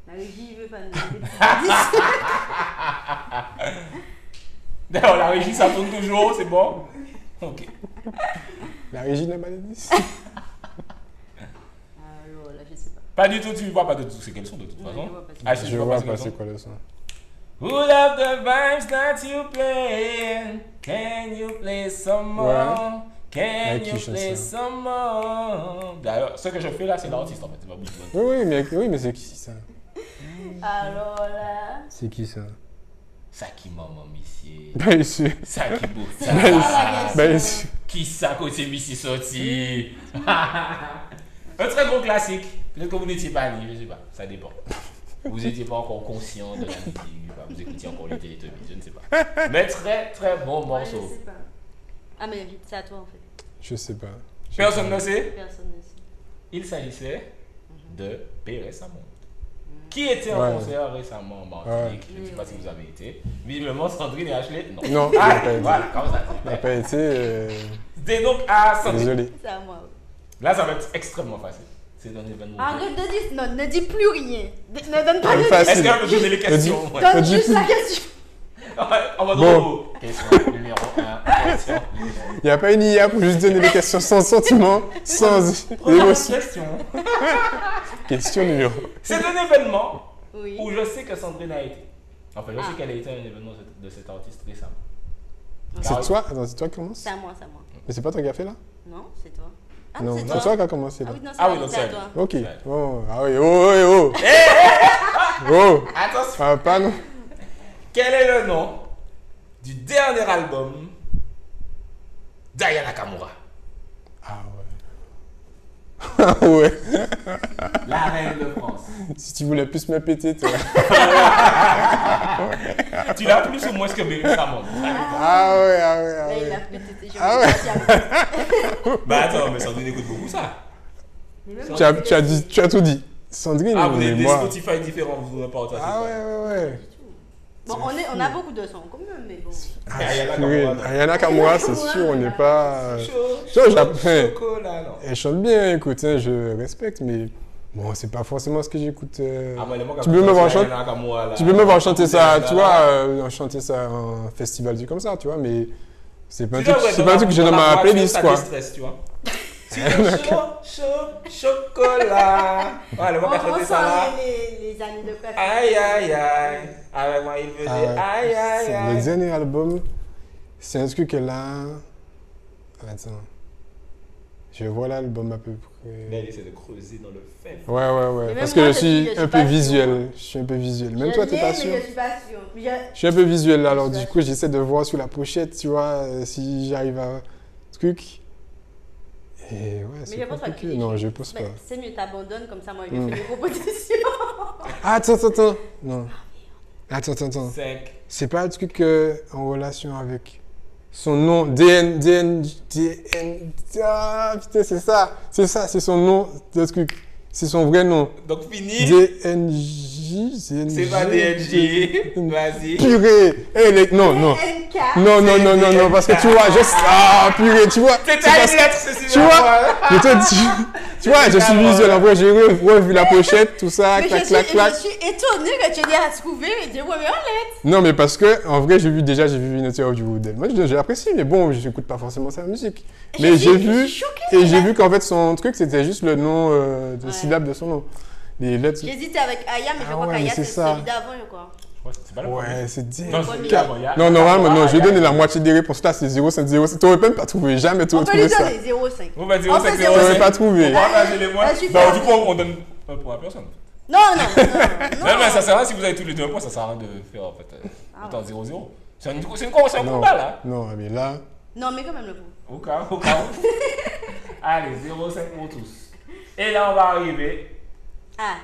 La régie veut pas nous donner des indices. D'ailleurs, la régie, ça tourne toujours, c'est bon? Ok. La régie n'a pas d'indice. Alors là, je sais pas. Pas du tout, tu vois pas de tout. C'est quels sont de toute Non, façon? je vois pas. Ah, si, Je tu vois pas pas c'est c'est quels quoi le son. sont. Who love the vibes that you play? Can you play some more? Ouais. Can Avec you qui chante play ça? some more? D'ailleurs, ce que je fais là, c'est l'artiste en fait. C'est pas Buju Banton. Oui, mais c'est qui ça? Alors là. C'est qui ça? Ça qui maman, monsieur. Bah, ici. Ça qui beau. Bah, ici. Qui ça côté monsieur sorti? Un très gros classique. Peut-être que vous n'étiez pas né, je sais pas. Ça dépend. Vous n'étiez pas encore conscient de la musique. Vous écoutiez encore les Télétobies, je ne sais pas. Mais très très bon Ouais, morceau. je sais pas. Ah, mais c'est à toi en fait. Je sais pas. Personne ne sait. Personne ne sait. Il s'agissait de Pérez Samond. Qui était en Ouais. concert récemment en Martinique. Je ne sais pas si vous avez été. Visiblement, Sandrine et Ashley, non. Non, Ah, j'ai pas été. voilà, comme ça. On n'a pas été. C'était donc à Sandrine. Désolé. C'est à moi. Là, ça va être extrêmement facile. C'est un événement. Arrête de dire. Non, ne dis plus rien. Ne donne pas C'est de. facile. Est-ce qu'elle peut donner les questions? Ouais. Donne dis juste plus. la question. On va Bon. bon. Question numéro 1. Question. Il n'y a pas une IA pour juste donner des questions sans sentiment, sans Première émotion. question. Question numéro. C'est un événement Oui. où je sais que Sandrine a été. Enfin, je sais Ah. qu'elle a été à un événement de cet artiste récemment. C'est toi? Attends, c'est toi qui commence? C'est à moi, c'est à moi. Mais c'est pas toi qui as fait là? Non, c'est toi. Ah, Non, c'est c'est toi qui as commencé Ah là. oui, non, c'est Ah oui, à- donc c'est à c'est toi. Ok. Ouais. Oh, ah oui, oh. Oh, Attention. ah, pas non. Quel est le nom du dernier album d'Aya Nakamura? Ah ouais. Ah ouais. La reine de France. Si tu voulais plus me péter, toi. Tu l'as plus ou moins que Bélé Samon. Ah ouais, ah ouais, ah Là, il ouais. a pété. Ah ouais. Bah attends, mais Sandrine écoute beaucoup ça. Mais même Tu as tout dit. Sandrine, Ah, vous avez mais des moi. Spotify différents, vous ne partagez Ah pas. ouais. Bon, on a beaucoup de sons en commun, mais bon. Ayana Kamura, c'est sûr, on n'est pas. Chocolat, non. Elle chante bien, écoute, hein, je respecte, mais bon, c'est pas forcément ce que j'écoute. Ah, moi, les mots Tu peux me voir chanter. Ayana Kamura, là. Tu peux me voir chanter ça, tu vois, chanter ça en festival, comme ça, tu vois, mais c'est pas un truc que j'ai dans ma playlist, quoi. Tu vois. Chocolat. Ouais, le mot qui a chanté ça là. Les années de classe. Aïe, aïe, aïe. Avec moi, il faisait aïe, aïe, aïe. Le dernier album, c'est un truc qu'elle a. Attends. Je vois l'album à peu près. Là, il essaie de creuser dans le fait. Ouais. Mais Parce même que moi, je suis un peu pas visuel. Je suis un peu visuel. Même toi, t'es pas sûr. Mais je suis pas sûre. Je suis un peu visuel là, alors du coup, j'essaie de voir sur la pochette, tu vois, si j'arrive à. Truc. Et ouais, c'est compliqué. Non, je pose pas. C'est mieux, t'abandonnes, comme ça, moi, je fais des propositions. Attends. Non. Attends. 5. C'est pas un truc en relation avec son nom. Ah, putain, c'est ça, c'est son nom, le truc. C'est son vrai nom. Donc, fini. DNJ. C'est pas DNJ. Vas-y. Purée. Non, parce que tu vois, purée, tu vois. C'est ta lettre, c'est tu vois, je suis visuel. En vrai, j'ai revu la pochette, tout ça, Mais clac. je suis étonnée que tu aies à trouver et tu aies remis en lettre. Non, mais parce que, en vrai, j'ai vu une interview d'elle. Moi, j'ai apprécié, mais bon, je n'écoute pas forcément sa musique. Mais j'ai vu qu'en fait, son truc, c'était juste le nom de syllabe de son nom. Les lettres. J'hésitais avec Aya, mais je crois qu'Aya, c'est celui d'avant, quoi. C'est pas le Ouais, c'est dit. Non, normalement, non, je vais donner la moitié des réponses. Là, c'est 0,5, 0,5. Tu n'aurais même pas trouvé, jamais tu On aurais peut lui trouvé ça. donner 0,5. Bon, bah, 0,5, Tu n'aurais pas trouvé. Du coup, on donne un point à personne. Non. Mais ça sert à rien si vous avez tous les deux un point, ça sert à rien de faire en fait. Attends, 0-0. C'est un combat là. Non, mais là. Non, mais quand même le point. Au cas où. Allez, 0,5 pour tous. Et là, on va arriver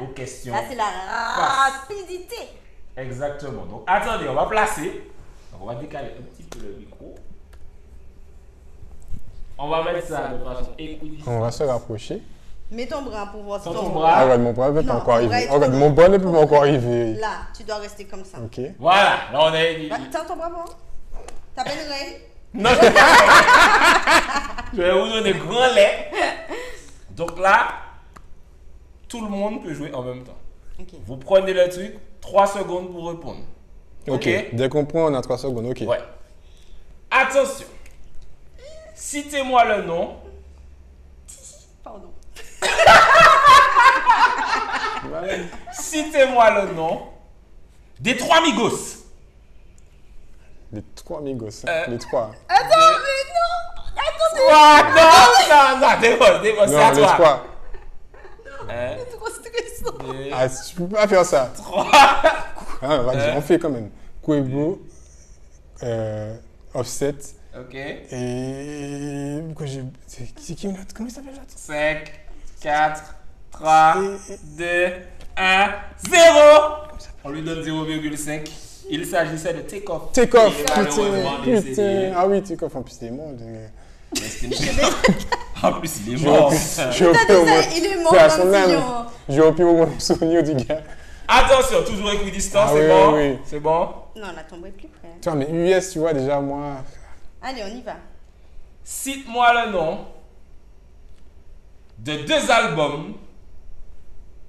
aux questions. Là, c'est la rapidité. Exactement. Donc, attendez, on va placer. Donc, on va décaler un petit peu le micro. On va mettre ça de façon équidistante. On va se rapprocher. Mets ton bras pour voir ton bras. Ah, regarde, mon bras ne peut pas encore arriver. Regarde, mon bras ne peut pas encore arriver. Là, tu dois rester comme ça. Ok. Voilà, là on est. Tiens ton bras, bon. T'as une règle? Non, je vais vous donner grand lait. Donc là, tout le monde peut jouer en même temps. Okay. Vous prenez le truc, 3 secondes pour répondre. Ok. Dès qu'on prend, on a 3 secondes. Ok. Ouais. Attention. Citez-moi le nom. Pardon. Citez-moi le nom des 3 Migos. Les 3 Migos. Les 3. Attends, mais non. Attendez. Non, démos, c'est à les toi. 3. C'est trop stressant. Ah, tu peux pas faire ça. 3. Vas-y, on fait quand même. Quavo, Offset. Ok. Et. C'est qui l'autre? Comment il s'appelle l'autre? 5, 4, 3, 2, 1, 0. On lui donne 0,5. Il s'agissait de Takeoff. Takeoff, putain. Ah oui, Takeoff, en plus, il est mort. En plus, il est mort. Il est mort comme Fillon. J'ai repris mon souvenir du gars. Attention, toujours équidistant, c'est bon? Oui. C'est bon? Non, la tombe est plus près. Tu vois, mais US, tu vois, déjà, moi. Allez, on y va. Cite-moi le nom de 2 albums.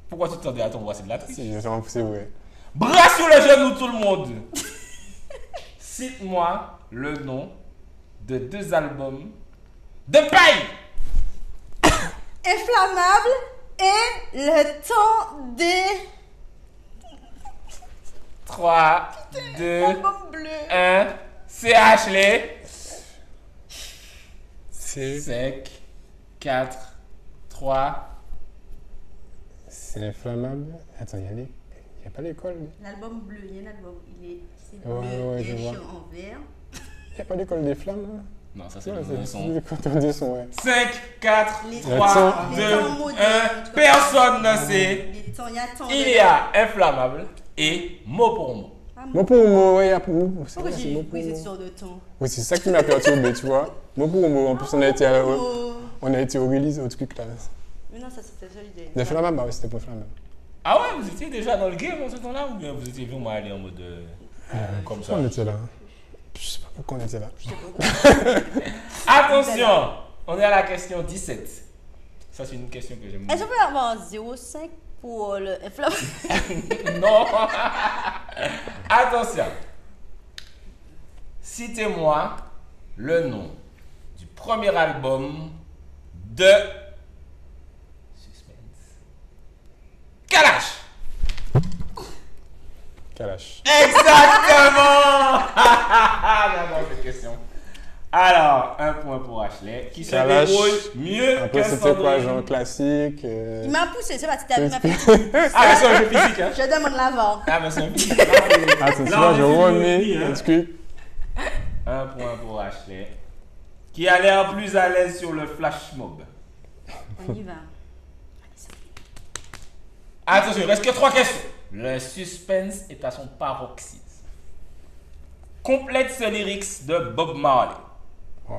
Pourquoi tu t'en dis à ton bras, c'est de la triche? C'est vrai. Bras sur le genou, tout le monde. Cite-moi le nom de 2 albums de paille. Inflammable et le temps des... 3, 2, album bleu. 1. C'est Ashley. C'est 5, 4, 3. C'est inflammable. Attends, il n'y a pas l'école. L'album bleu, il y a un album, c'est bleu, Ouais, il y a je vois. en vert. Il n'y a pas l'école des flammes, là? Non, ça c'est Ouais, le son. c'est quand on dit son, ouais. 5, 4, Les 3, temps 2, modernes, 1. tu Personne ne sait. Les temps, il y a temps. Il y a inflammable et mot pour mot. Mot pour mot, ouais, mot. Pourquoi j'ai pris cette sorte de temps? Oui, c'est ça qui m'a perturbé, tu vois. Mot pour mot. En plus, on a été au release au truc là. Mais non, ça c'était celui de. Des Flammable, bah oui, c'était pour Flammable. Ah ouais, vous étiez déjà dans le game en ce temps-là ou bien vous étiez vraiment allé en mode comme ça? On était là. Je sais pas pourquoi on était là. Attention, on est à la question 17. Ça, c'est une question que j'aime Est-ce beaucoup. qu'on peut avoir un 0,5 pour le flamme? Non. Attention. Citez-moi le nom du premier album de Suspense. Kalash. Kalash. Exactement. J'adore cette question. Alors, un point pour Ashley, qui se Kalash. débrouille mieux Après, que c'était quoi, Sandrine. genre classique Il m'a poussé, c'est pas si t'as vu ma fille. Ah, mais c'est un jeu physique, hein? Je demande l'avant. Ah, mais c'est un jeu physique. Ah, c'est Là, ça, on je est sur remets. le hein. Excuse. Un point pour Ashley, qui a l'air plus à l'aise sur le flash mob. On y va. Attention, il reste que 3 questions. Le suspense est à son paroxysme. Complète ce lyrics de Bob Marley. Ouais.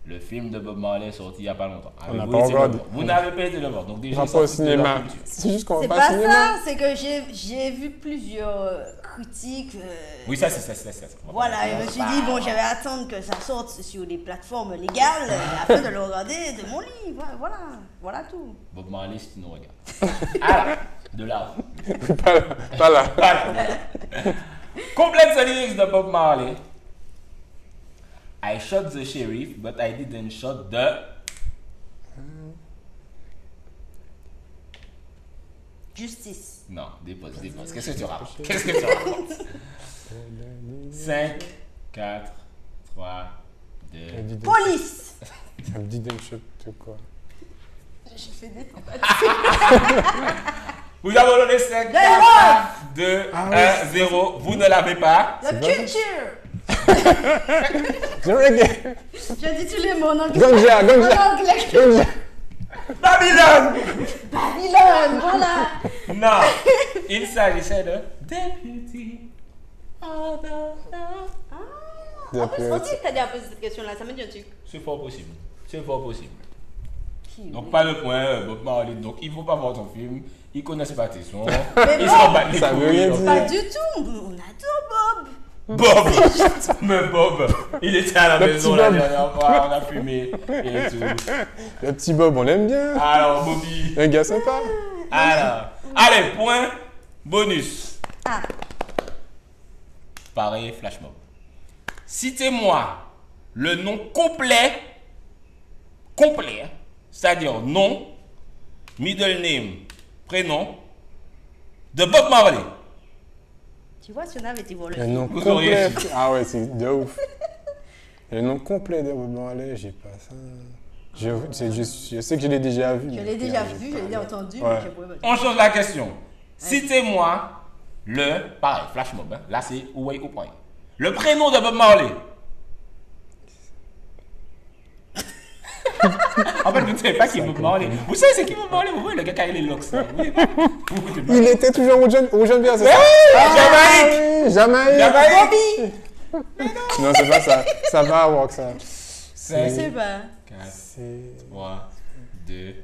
Le film de Bob Marley est sorti il n'y a pas longtemps. On n'a Avez-vous pas été encore le dit. voir? Vous n'avez pas été le voir. Donc On déjà, va ils pas au sortent de leur cinéma. culture. C'est juste qu'on C'est va pas au pas cinéma. ça, c'est que j'ai vu plusieurs critiques. Oui, ça, c'est ça. Voilà, je me suis dit, bon, j'avais à attendre que ça sorte sur des plateformes légales afin de le regarder de mon lit. Voilà tout. Bob Marley, si tu nous regardes. Alors, de là. Pas là. Pas là. Voilà. Complète ce lyrics de Bob Marley. I shot the sheriff, but I didn't shot the... Justice. Non, dépose. Qu'est-ce que tu racontes? 5, 4, 3, 2... Police. Ça me dit d'un shot de quoi? J'ai fait des Vous avez donné 5, 4, 2, 1, 0. Vous ne l'avez pas. La culture. The reggae. J'ai dit tous les mots en anglais. Ganja, En Ganja. anglais. Ganja. Babylone! Babylone, voilà. Non, il s'agissait de Deputy Order. En plus, on dit que t'as déjà posé cette question-là, ça me dit un truc. C'est fort possible. Donc, pas le point, Bob Marley. Donc, il ne faut pas voir ton film. Il connaissait pas tes sons. Mais Il bon, s'en bat les ça veut couilles. rien dire. Pas du tout. On adore Bob. Bob! Mais Bob, il était à la Le maison petit la Bob. dernière fois, on a fumé et tout. Le petit Bob, on l'aime bien. Alors, Bobby. Un gars sympa. Alors, allez, point bonus. Ah, Pareil, flash mob. Citez-moi le nom complet, hein, c'est-à-dire nom, middle name, prénom de Bob Marley. tu vois, si on avait été voir le Le film. nom Vous auriez complet. Ah ouais, c'est de ouf. Le nom complet de Bob Marley, j'ai pas ça. Je sais que je l'ai déjà vu. Je mais l'ai déjà j'ai vu, pas je l'ai le- entendu, Ouais. mais je pourrais pas. On change la question. Citez-moi le, pareil, flash mob, hein. Là c'est où est au point. Le prénom de Bob Marley. En fait, vous ne savez pas qui est Bob Marley. Vous savez c'est qui Bob Marley? Vous voyez le gars qui a les locks là. Vous voyez pas? Il était toujours au jeune Pierre, c'est Mais ça? oui, Oui, Jamaïque. Jamaïque. Non, c'est pas ça. Ça va avoir ça. Je 5, sais pas. 4, C'est... 3, 2,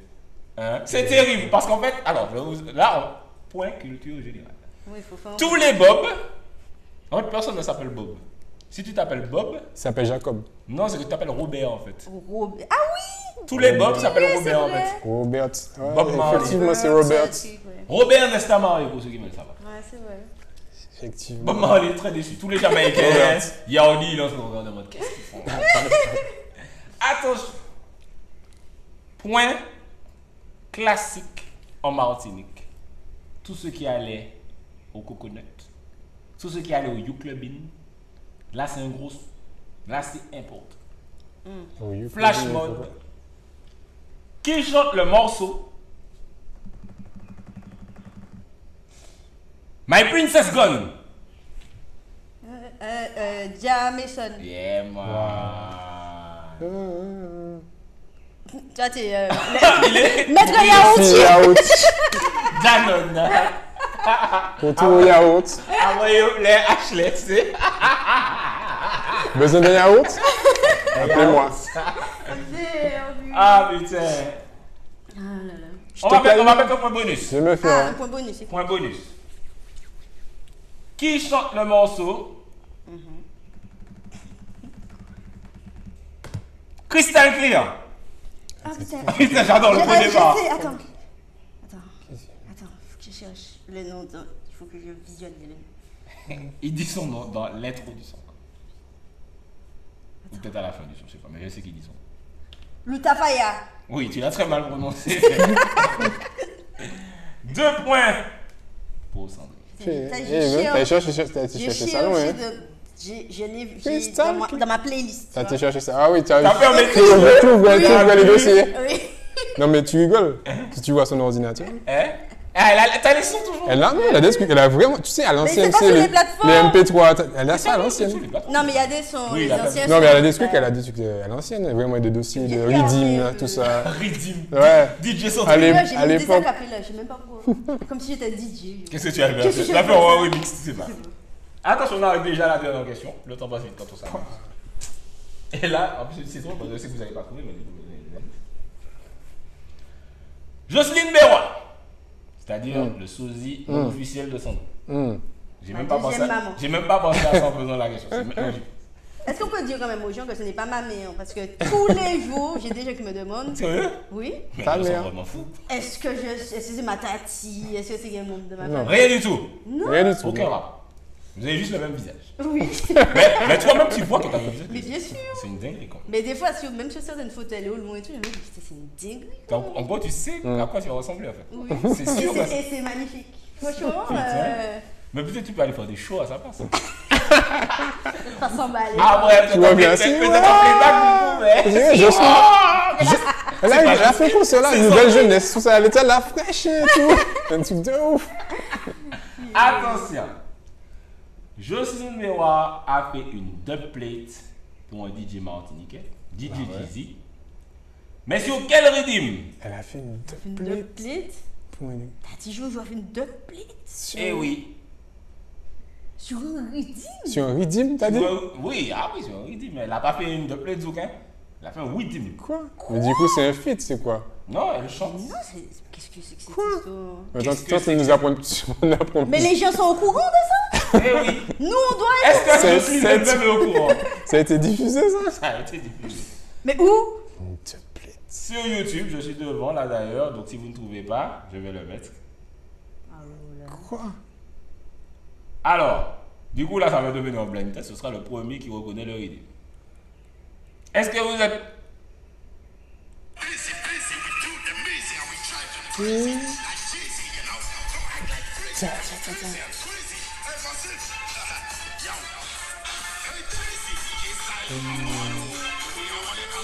1. C'est terrible parce qu'en fait, alors là, point culture générale. Oui, il faut faire. Tous les Bob, en fait, personne ne s'appelle Bob. Si tu t'appelles Bob, Il s'appelle Jacob. non, c'est que tu t'appelles Robert en fait. Robert. Ah oui! Tous les Bob s'appellent Oui, Robert en c'est vrai. fait. Robert. Ouais, Bob Marley. effectivement, c'est Robert. C'est un truc, ouais. Robert Nesta Marley pour ceux qui veulent savoir. Ouais, c'est vrai. Effectivement. Bob Marley est très déçu. Tous les Jamaïcains, Robert. Yaoudi, ils lancent le regard en mode qu'est-ce qu'ils font? Attention. Point classique en Martinique. Tous ceux qui allaient au Coconut, tous ceux qui allaient au You Clubbing, là c'est un gros. Là c'est important. Oui, Flash oui, mode. oui. Qui chante le morceau My Princess Gone? Jameson. Yeah, man. Toi, t'es. Il est Maître Si, Yaourt. yaourt. Danone. Retour au yaourt. Envoyez les Ashley, c'est. Besoin d'un yaourt? Appelez-moi. Ah putain. Ah là là. On va mettre un point bonus. Je me fais. Ah, un point bonus. c'est Point bonus. Qui chante le morceau? Crystal Clear. Ah putain. Putain, j'adore le point Je départ. sais, attends, faut que je cherche le nom. Il faut que je visionne le nom. Il dit son nom dans l'intro du son. Ou peut-être à la fin du son, je sais pas, mais je sais qu'il dit son nom. Lutafaya. Oui, tu l'as très mal prononcé. 2 points pour Sandrine. T'as cherché ça loin. Je l'ai Crystal dans ma playlist. T'as cherché ça. Ah oui, tu as T'as permis tu ouvres les dossiers. Oui. Non, mais tu rigoles. Si tu vois son ordinateur. Hein? Ah, t'as les sons toujours? Elle a, non, elle a vraiment, tu sais, à l'ancienne, c'est pas sur les plateformes. les MP3, elle a ça à l'ancienne. Non, mais il y a des sons, Oui, les la anciens Non, mais elle a des sons, trucs, elle a des trucs à l'ancienne, vraiment des dossiers de J'ai Redeem, regardé, là, tout ça. Redeem. Ouais. DJ Sandrine. Allez. Là, j'ai à mis des l'époque. acapellas, je sais même pas pourquoi. Comme si j'étais DJ. Qu'est-ce que tu as fait? Qu'est-ce que j'ai La fait? faire en remix, tu sais pas. Attention, on arrive déjà à la dernière question. Le temps passe vite quand on s'avance. Et là, en plus, c'est trop, parce que je sais que vous n'avez pas trouvé, mais Jocelyne Bérois. C'est-à-dire le sosie non officiel de son nom. J'ai même pas pensé deuxième maman. j'ai même pas pensé à ça en faisant la question. C'est logique. Est-ce qu'on peut dire quand même aux gens que ce n'est pas ma mère? Parce que tous les jours, j'ai des gens qui me demandent. Sérieux? Oui. Mais Ta ils sont mère. vraiment fous. Est-ce que c'est ma tati? Est-ce que c'est un membre de ma Non. famille? Rien du tout. Rien du tout. Aucun rapport. Vous avez juste le même visage. Oui. Mais toi-même, tu vois que t'as le même visage. Mais bien sûr. C'est une dinguerie, quoi. Mais des fois, même sur certaines photos, elle est au loin et tout, je me dis, putain, c'est une dinguerie. Donc, en gros, tu sais à quoi tu vas ressembler, en fait. Oui. C'est sûr. Et c'est magnifique. Franchement, Mais peut-être tu peux aller faire des shows à sa place. ça s'emballe. Ah ouais, Tu vois bien, peut-être si, en playback, du coup, mais... Je suis. Elle a fait quoi, c'est là, nouvelle jeunesse, tout ça, elle était là fraîche et tout. Un truc de ouf. Attention. Jocelyne Bérois a fait une dubplate pour un DJ martiniquais, DJ Jeezy. Mais sur quel rythme? Elle a fait une Une double dubplate. pour une. T'as dit, je fait une dubplate Eh oui. sur un rythme. Sur un Redeem, t'as dit? Oui, ah oui, sur un rythme. Mais elle n'a pas fait une dubplate, Zoukin. Elle a fait un rythme. Quoi? Mais du coup, c'est un feat, c'est quoi? Non, elle chante. Non, qu'est-ce que c'est que cette Quoi? histoire? Attends, tu nous apprends, on apprend Mais plus. les gens sont au courant de ça? Eh oui. Nous, on doit être. Est-ce que C'est- Jocelyne c'est- elle-même est au courant? Ça a été diffusé, ça? Ça a été diffusé. Mais où? Une double. Sur YouTube, je suis devant là d'ailleurs, donc si vous ne trouvez pas, je vais le mettre. Quoi? Alors, du coup là ça va devenir un blind test, ce sera le premier qui reconnaît leur idée. Est-ce que vous êtes...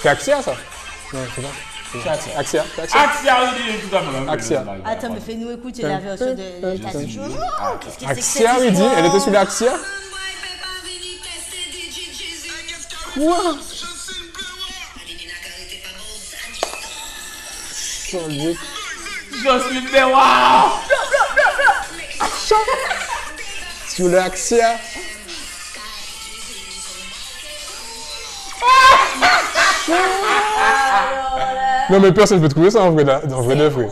C'est Axia, ça? Non, c'est pas. C'est Axia. Axia, c'est Axia. Axia, oui, tout à fait. Axia. Attends, mais fais-nous écouter la version de Tati Jojo. Qu'est-ce que c'est que cette Axia Redeem, histoire? elle était sur l'Axia? Quoi? Solide. Jocelyne Bérois. Sur l'Axia? Non, mais personne ne peut trouver ça en vrai, en vrai de vrai.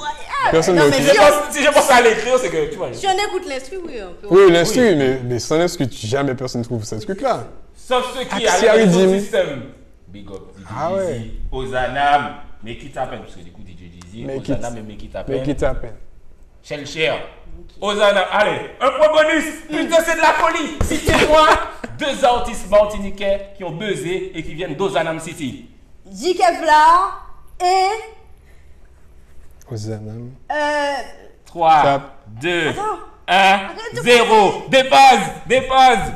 Personne Non, ne mais peut. Si je pense à l'écrire, c'est que tu vois. Si on écoute l'instru, oui, un peu. Oui, l'instru, mais sans l'instru, jamais personne ne trouve ce truc-là. Sauf ceux qui Axia allaient dans le Redeem. système. Big up, DJ Ah ouais. Jeezy, Ozanam, Make It Happen, parce que du coup DJ Jeezy, Make Ozanam it- et Make It Happen. Mais qui t'appelle? Shell Ozanam, allez, un point bonus. Putain, c'est de la folie. Citez-moi 2 artistes martiniquais qui ont buzzé et qui viennent d'Ozanam City. J. Kevlar et. Ozanam. 3, Tap. 2, Attends. 1, Arrête de 0. Dépose.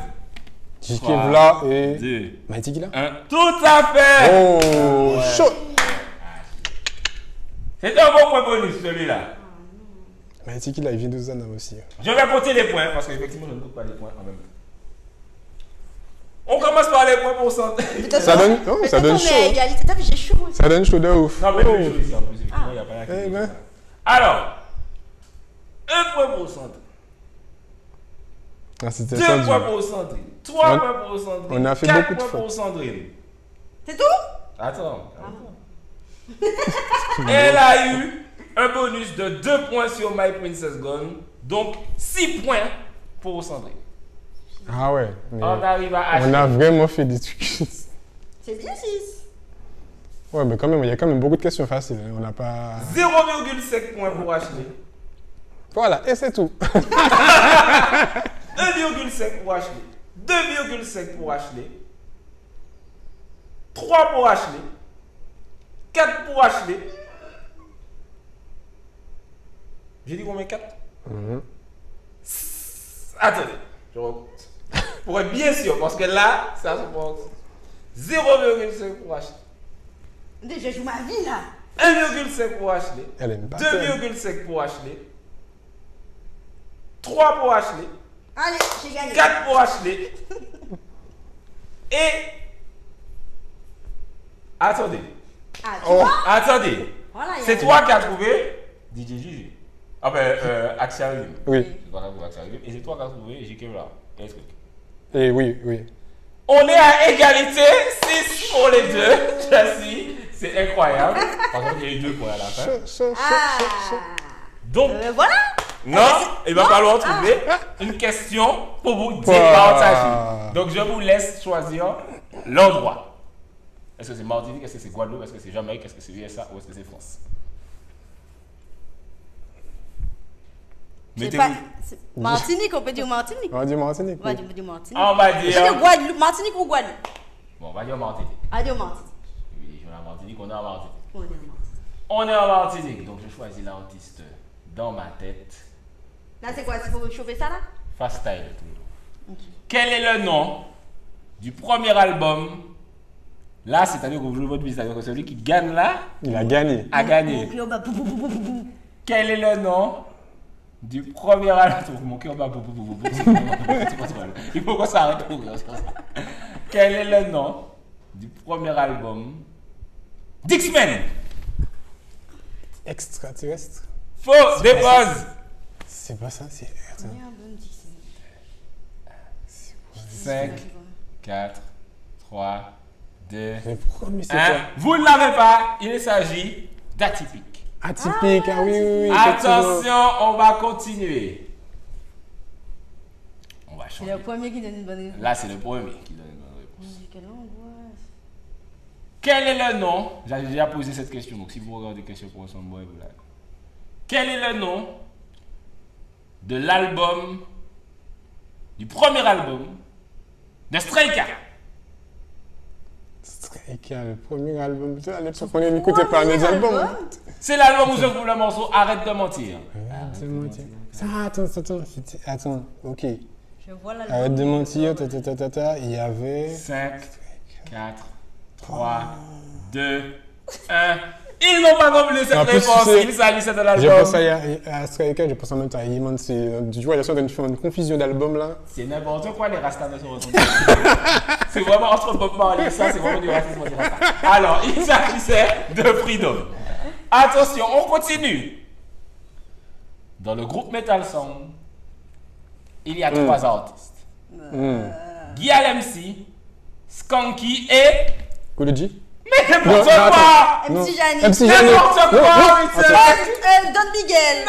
J. Trois, Kevlar et. 2, Maïti qui là? 1. Tout à fait. Oh, chaud! C'est un bon point bonus celui-là. Maïti qui là, il vient d'Ozanam aussi. Je vais compter les points parce qu'effectivement, je ne compte pas les points en même temps. On commence par les points pourcentage. Ça donne, oh, ça donne On est à chaud. égalité. T'as vu, j'ai chaud. Ça donne chaud de ouf. Non, mais Oh. je suis ici en plus, effectivement, il n'y a pas la Eh ben. Alors, 1 point pour Sandrine, Ah, c'était 2 ça. points pour Sandrine, 3 On- points pour Sandrine, on a fait 4 beaucoup de points pour fautes. Sandrine. C'est tout? Attends. Elle a eu un bonus de 2 points sur My Princess Gone. Donc 6 points pour Sandrine. Ah ouais. Mais On arrive à on Ashley. a vraiment fait des trucs. C'est bien 6. Ouais, mais quand même, il y a quand même beaucoup de questions faciles. On n'a pas. 0,5 points pour Ashley. Voilà, et c'est tout. 1,5 pour Ashley. 2,5 pour Ashley. 3 pour Ashley. 4 pour Ashley. J'ai dit combien 4? Attendez, je recompte. Pour être bien sûr, parce que là, ça se passe. 0,5 pour Ashley. Déjà, je joue ma vie là. 1,5 pour Ashley. Elle est une bataille. 2,5 pour Ashley. 3 pour Ashley. Allez, j'ai gagné. 4 pour Ashley. Et. Attendez. Ah, tu vois? Attendez. Voilà, il y a- C'est toi qui as trouvé DJ Gigi. Ah ben, Axia Rim. Oui. C'est toi qui as trouvé Axia Rim. Et c'est toi qui as trouvé JK là. Et truc. Et oui, oui. On est à égalité. 6 pour les deux. Chelsea. C'est incroyable. Par contre, il y a eu 2 points à la fin. Ah. Donc, Voilà. non, il va falloir trouver une question pour vous départager. Donc, je vous laisse choisir l'endroit. Est-ce que c'est Martinique, est-ce que c'est Guadeloupe, est-ce que c'est Jamaïque, est-ce que c'est USA ou est-ce que c'est France? C'est Mettez-vous. pas... c'est- Martinique, on peut dire Martinique. On va dire Martinique. On va oui. dire Martinique. On va Je dire. dis Guadeloupe, Martinique ou Guadeloupe? Bon, on va dire Martinique. Allez, Martinique. Oui, on est en Martinique, on est en Martinique. On est en Martinique. On est en Martinique, donc je choisis l'artiste dans ma tête. Là, c'est quoi? Il faut chauffer ça là? Fast style. Quel est le nom du premier album? Là, c'est-à-dire que vous jouez votre vie, c'est-à-dire que celui qui gagne là Il a gagné. a gagné. Mon cœur bat, bou, bou, bou, bou, bou, bou. Quel est le nom du premier album? Mon cœur bat. Il faut qu'on s'arrête pour rire sur ça. Quel est le nom du premier album d'X-Men? Extraterrestre. Faux, dépose. C'est pas ça, c'est. Attends. Merde, me dit que c'est- 5, 4, 3, 2, Mais pourquoi, mais c'est 1. quoi? Vous ne l'avez pas, il s'agit d'Atypique. Atypique, ah oui, oui, oui. effectivement. Attention, on va continuer. On va C'est changer. le premier qui donne une bonne réponse. Là, c'est le premier qui donne une bonne réponse. Mon Dieu, quelle angoisse. Quel est le nom? J'avais déjà posé cette question, donc si vous regardez question pour ensemble, vous l'avez. Quel est le nom de l'album, du premier album de Stray Cat? Stray Cat, le premier album. À l'époque, on n'écoutait pas mes albums. C'est l'album où je trouve le morceau Arrête de mentir. Arrête de mentir. Attends, ok. Je vois l'album. Arrête de mentir, il y avait. 5, 4, 3, 2, 1. Ils n'ont pas compris cette En plus, réponse. tu sais, Il s'agissait de Je l'album. pense à Stray Cat, je pense en même temps à Iman. Tu vois, il y a ça quand tu fais une confusion d'albums là. C'est n'importe quoi, les Rastas ne se ressemblent pas. C'est vraiment entre Bob Marley, ça, c'est vraiment du racisme des Rastas. Alors, il s'agissait de Freedom. Attention, on continue. Dans le groupe Metal Song, il y a 3 artistes. Guillaume MC, Skanky et... Koloji. Mais n'importe Non, quoi! Non. MC Jani. MC Jani. N'importe Non, quoi, non, Richard. Don Miguel.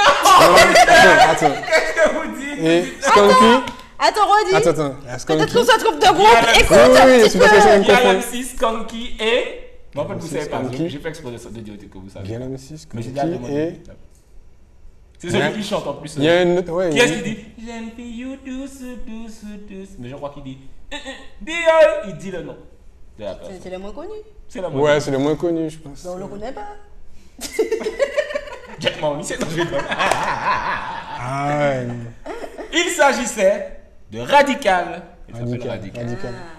Attends. Qu'est-ce que vous dites? Et Skanky. Attends, redis. Attends. Peut-être Skanky. qu'on se trompe de groupe. Guillaume- Écoute Oui, un oui, petit c'est parce que peu. c'est une Guillaume confondre. MC, Skanky et... Non, en fait, vous savez pas. Skanky. J'ai fait exprès de dire que vous savez. Guillaume 6, Mais j'ai Skanky déjà demandé. et. C'est celui qui chante en plus. Il y a une autre. Ouais, Qui est-ce qui dit Jeune fille, you douce, douce, douce. Mais je crois qu'il dit Dia. Il dit le nom de la personne. C'est le moins connu. C'est la Ouais, c'est le moins connu, je pense. On le connaît pas. Jack Mami, c'est ton jeu. Ah ouais. Il s'agissait de Radical. Il s'appelle Radical.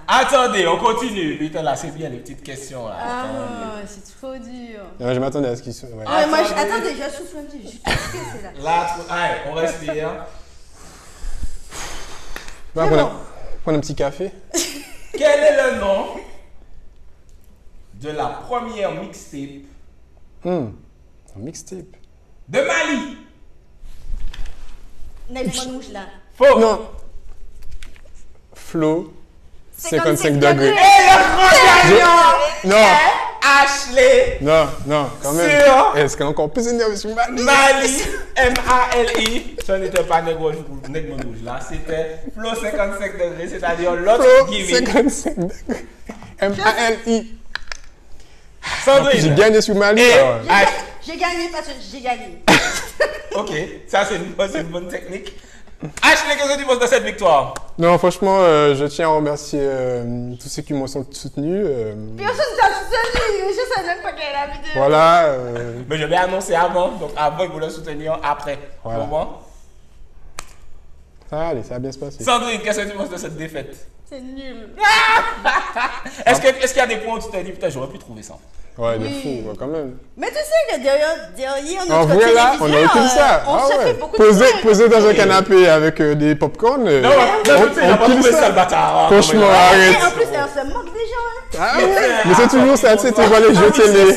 Attendez, on continue. Putain, là, c'est bien les petites questions. Là. Ah, Attendez. c'est trop dur. Non, je m'attendais à ce qu'il soit. Ouais. Ouais, moi, Attendez. attendez, je souffle un petit peu. Je suis stressée là. Là, allez, on respire. On va prendre un petit café. Quel est le nom de la première mixtape Un mixtape. de Mali? Next Manouche là. Faux. Non. Flo. 55 degrés. Et le grand gagnant Non. Ashley. Non, quand même. Sur Est-ce qu'elle est encore plus énervée sur Mali? Mali, M-A-L-I. Ce n'était pas nègre rouge là, c'était Flo 55 degrés, c'est-à-dire l'autre gimmick. 55 degrés. M-A-L-I. Sandrine. J'ai gagné sur Mali. Et alors. J'ai gagné parce que j'ai gagné. Ok, ça c'est une bonne technique. Ashley, qu'est-ce que tu penses de cette victoire? Non, franchement, je tiens à remercier tous ceux qui m'ont soutenu. Personne t'a soutenu. Je sais même pas quelle est la vidéo. Voilà. Mais je vais annoncer avant, donc avant il voulait soutenir après. Voilà. Comment? Allez, ça va bien se passer. Sandrine, qu'est-ce que tu penses de cette défaite? C'est nul. Est-ce qu'il y a des points où tu t'es dit, putain, j'aurais pu trouver ça? Ouais, de Oui. fou, quand même. Mais tu sais que derrière En notre vrai, là, on téléviseur, aurait pu ça. on se fait beaucoup de Posé dans un canapé avec des popcorn. Non, il n'a pas trouvé ça, le bâtard. Franchement, Et arrête. en plus, ça manque des gens. Hein. Ah ouais. Mais c'est toujours ça, tu sais, tu vois les jeux télé.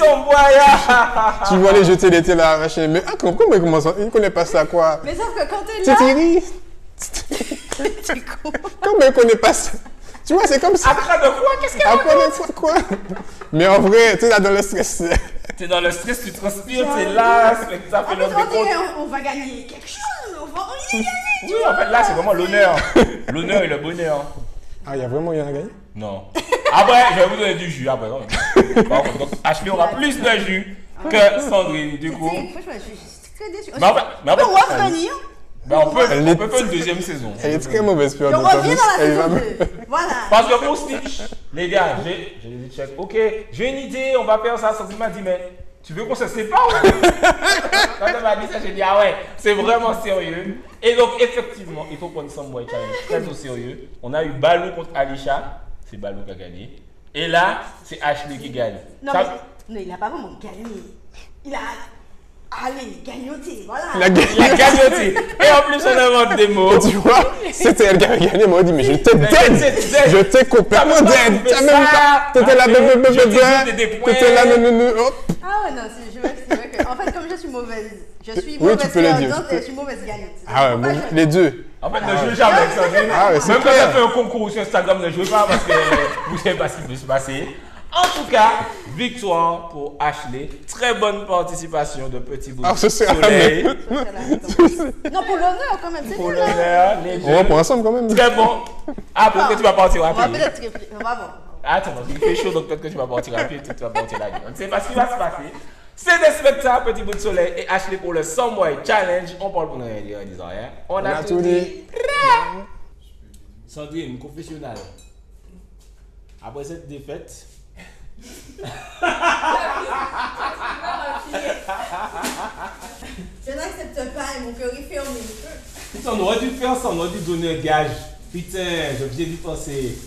Tu vois les jeux télé, t'es là, machin. Mais comment il commence? Il ne connaît pas ça, quoi. Mais sauf que quand t'es là, Titiri. t'es con. Comment il ne connaît pas ça? Tu vois, c'est comme ça. Après de quoi? Qu'est-ce qu'elle Après une fois, quoi? Mais en vrai, tu es là dans le stress. T'es dans le stress, tu transpires, t'es là, ça fait En le plus, on décompte. dirait on va gagner quelque chose. On va y gagner. Oui, en fait, là, c'est vraiment l'honneur. L'honneur et le bonheur. Ah, il y a vraiment rien à gagner? Non. Après, je vais vous donner du jus après. Non. Par contre, donc, Ashley aura plus de jus que Sandrine, du coup. Franchement, je suis très déçue. Mais en fait, On va revenir. on peut faire une deuxième saison. Elle est très mauvaise Et on période. revient dans la saison 2. Voilà. Parce que pour Stitch, les gars, j'ai dit check. Ok, j'ai une idée, on va faire ça. Sandrine m'a dit, mais tu veux qu'on se sépare? Quand elle m'a dit ça, j'ai dit, ah ouais, c'est vraiment sérieux. Et donc, effectivement, il faut prendre Someboy Challenge très au sérieux. On a eu Balou contre Alisha, c'est Balou qui a gagné. Et là, c'est Ashley qui gagne. Non, Ça- mais non, il n'a pas vraiment gagné. Il a. Allez, gagnoté, voilà. La gueule. Il a gagnoté. Et en plus, on invente des mots. Et tu vois, c'était elle qui avait gagné. Moi, on dit, mais je t'ai dead. Je t'ai complètement dead. T'as même pas. T'étais là, t'étais là, non, hop. Ah ouais, non, c'est vrai que. En fait, comme je suis mauvaise. Je suis Oui, mauvaise tu peux le dire, perdante tu peux. et je suis mauvaise gagnante. Ah ouais, Faut pas bon, jouer. les deux. En fait, ne jouez jamais avec Sandrine. Ah ouais, c'est Même quand clair. elle fait un concours sur Instagram, ne jouez pas parce que vous savez pas ce qui peut se passer. En tout cas, victoire pour Ashley. Très bonne participation de Petit Bout Ah, de ce sera Soleil. Non, pour l'honneur quand même, c'est Pour nul, hein. l'honneur, les On va deux. pour ensemble quand même. Très bon. Ah, peut-être que tu vas partir On va rapide. peut-être réfléchir. On va voir. Attends, parce qu'il fait chaud, donc peut-être que tu vas partir rapide, tu vas partir là. On ne sait pas ce qui va se passer. C'est des spectacles, Petit Bout de Soleil et Ashley pour le Someboy Challenge. On parle pour nous rien dire en disant rien. On a tout dit. Sandrine, confessionnal. Après cette défaite, Je n'accepte pas et mon cœur est fermé. putain, on aurait dû faire ça, on aurait dû donner un gage. Putain, j'ai obligé d'y penser.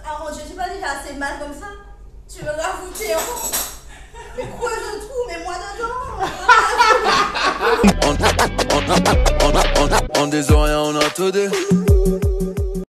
Ah, je suis pas déjà assez mal comme ça. Tu veux rajouter encore? Mais quoi je trouve? Mais moi dedans. On des oreilles, on a tout dit.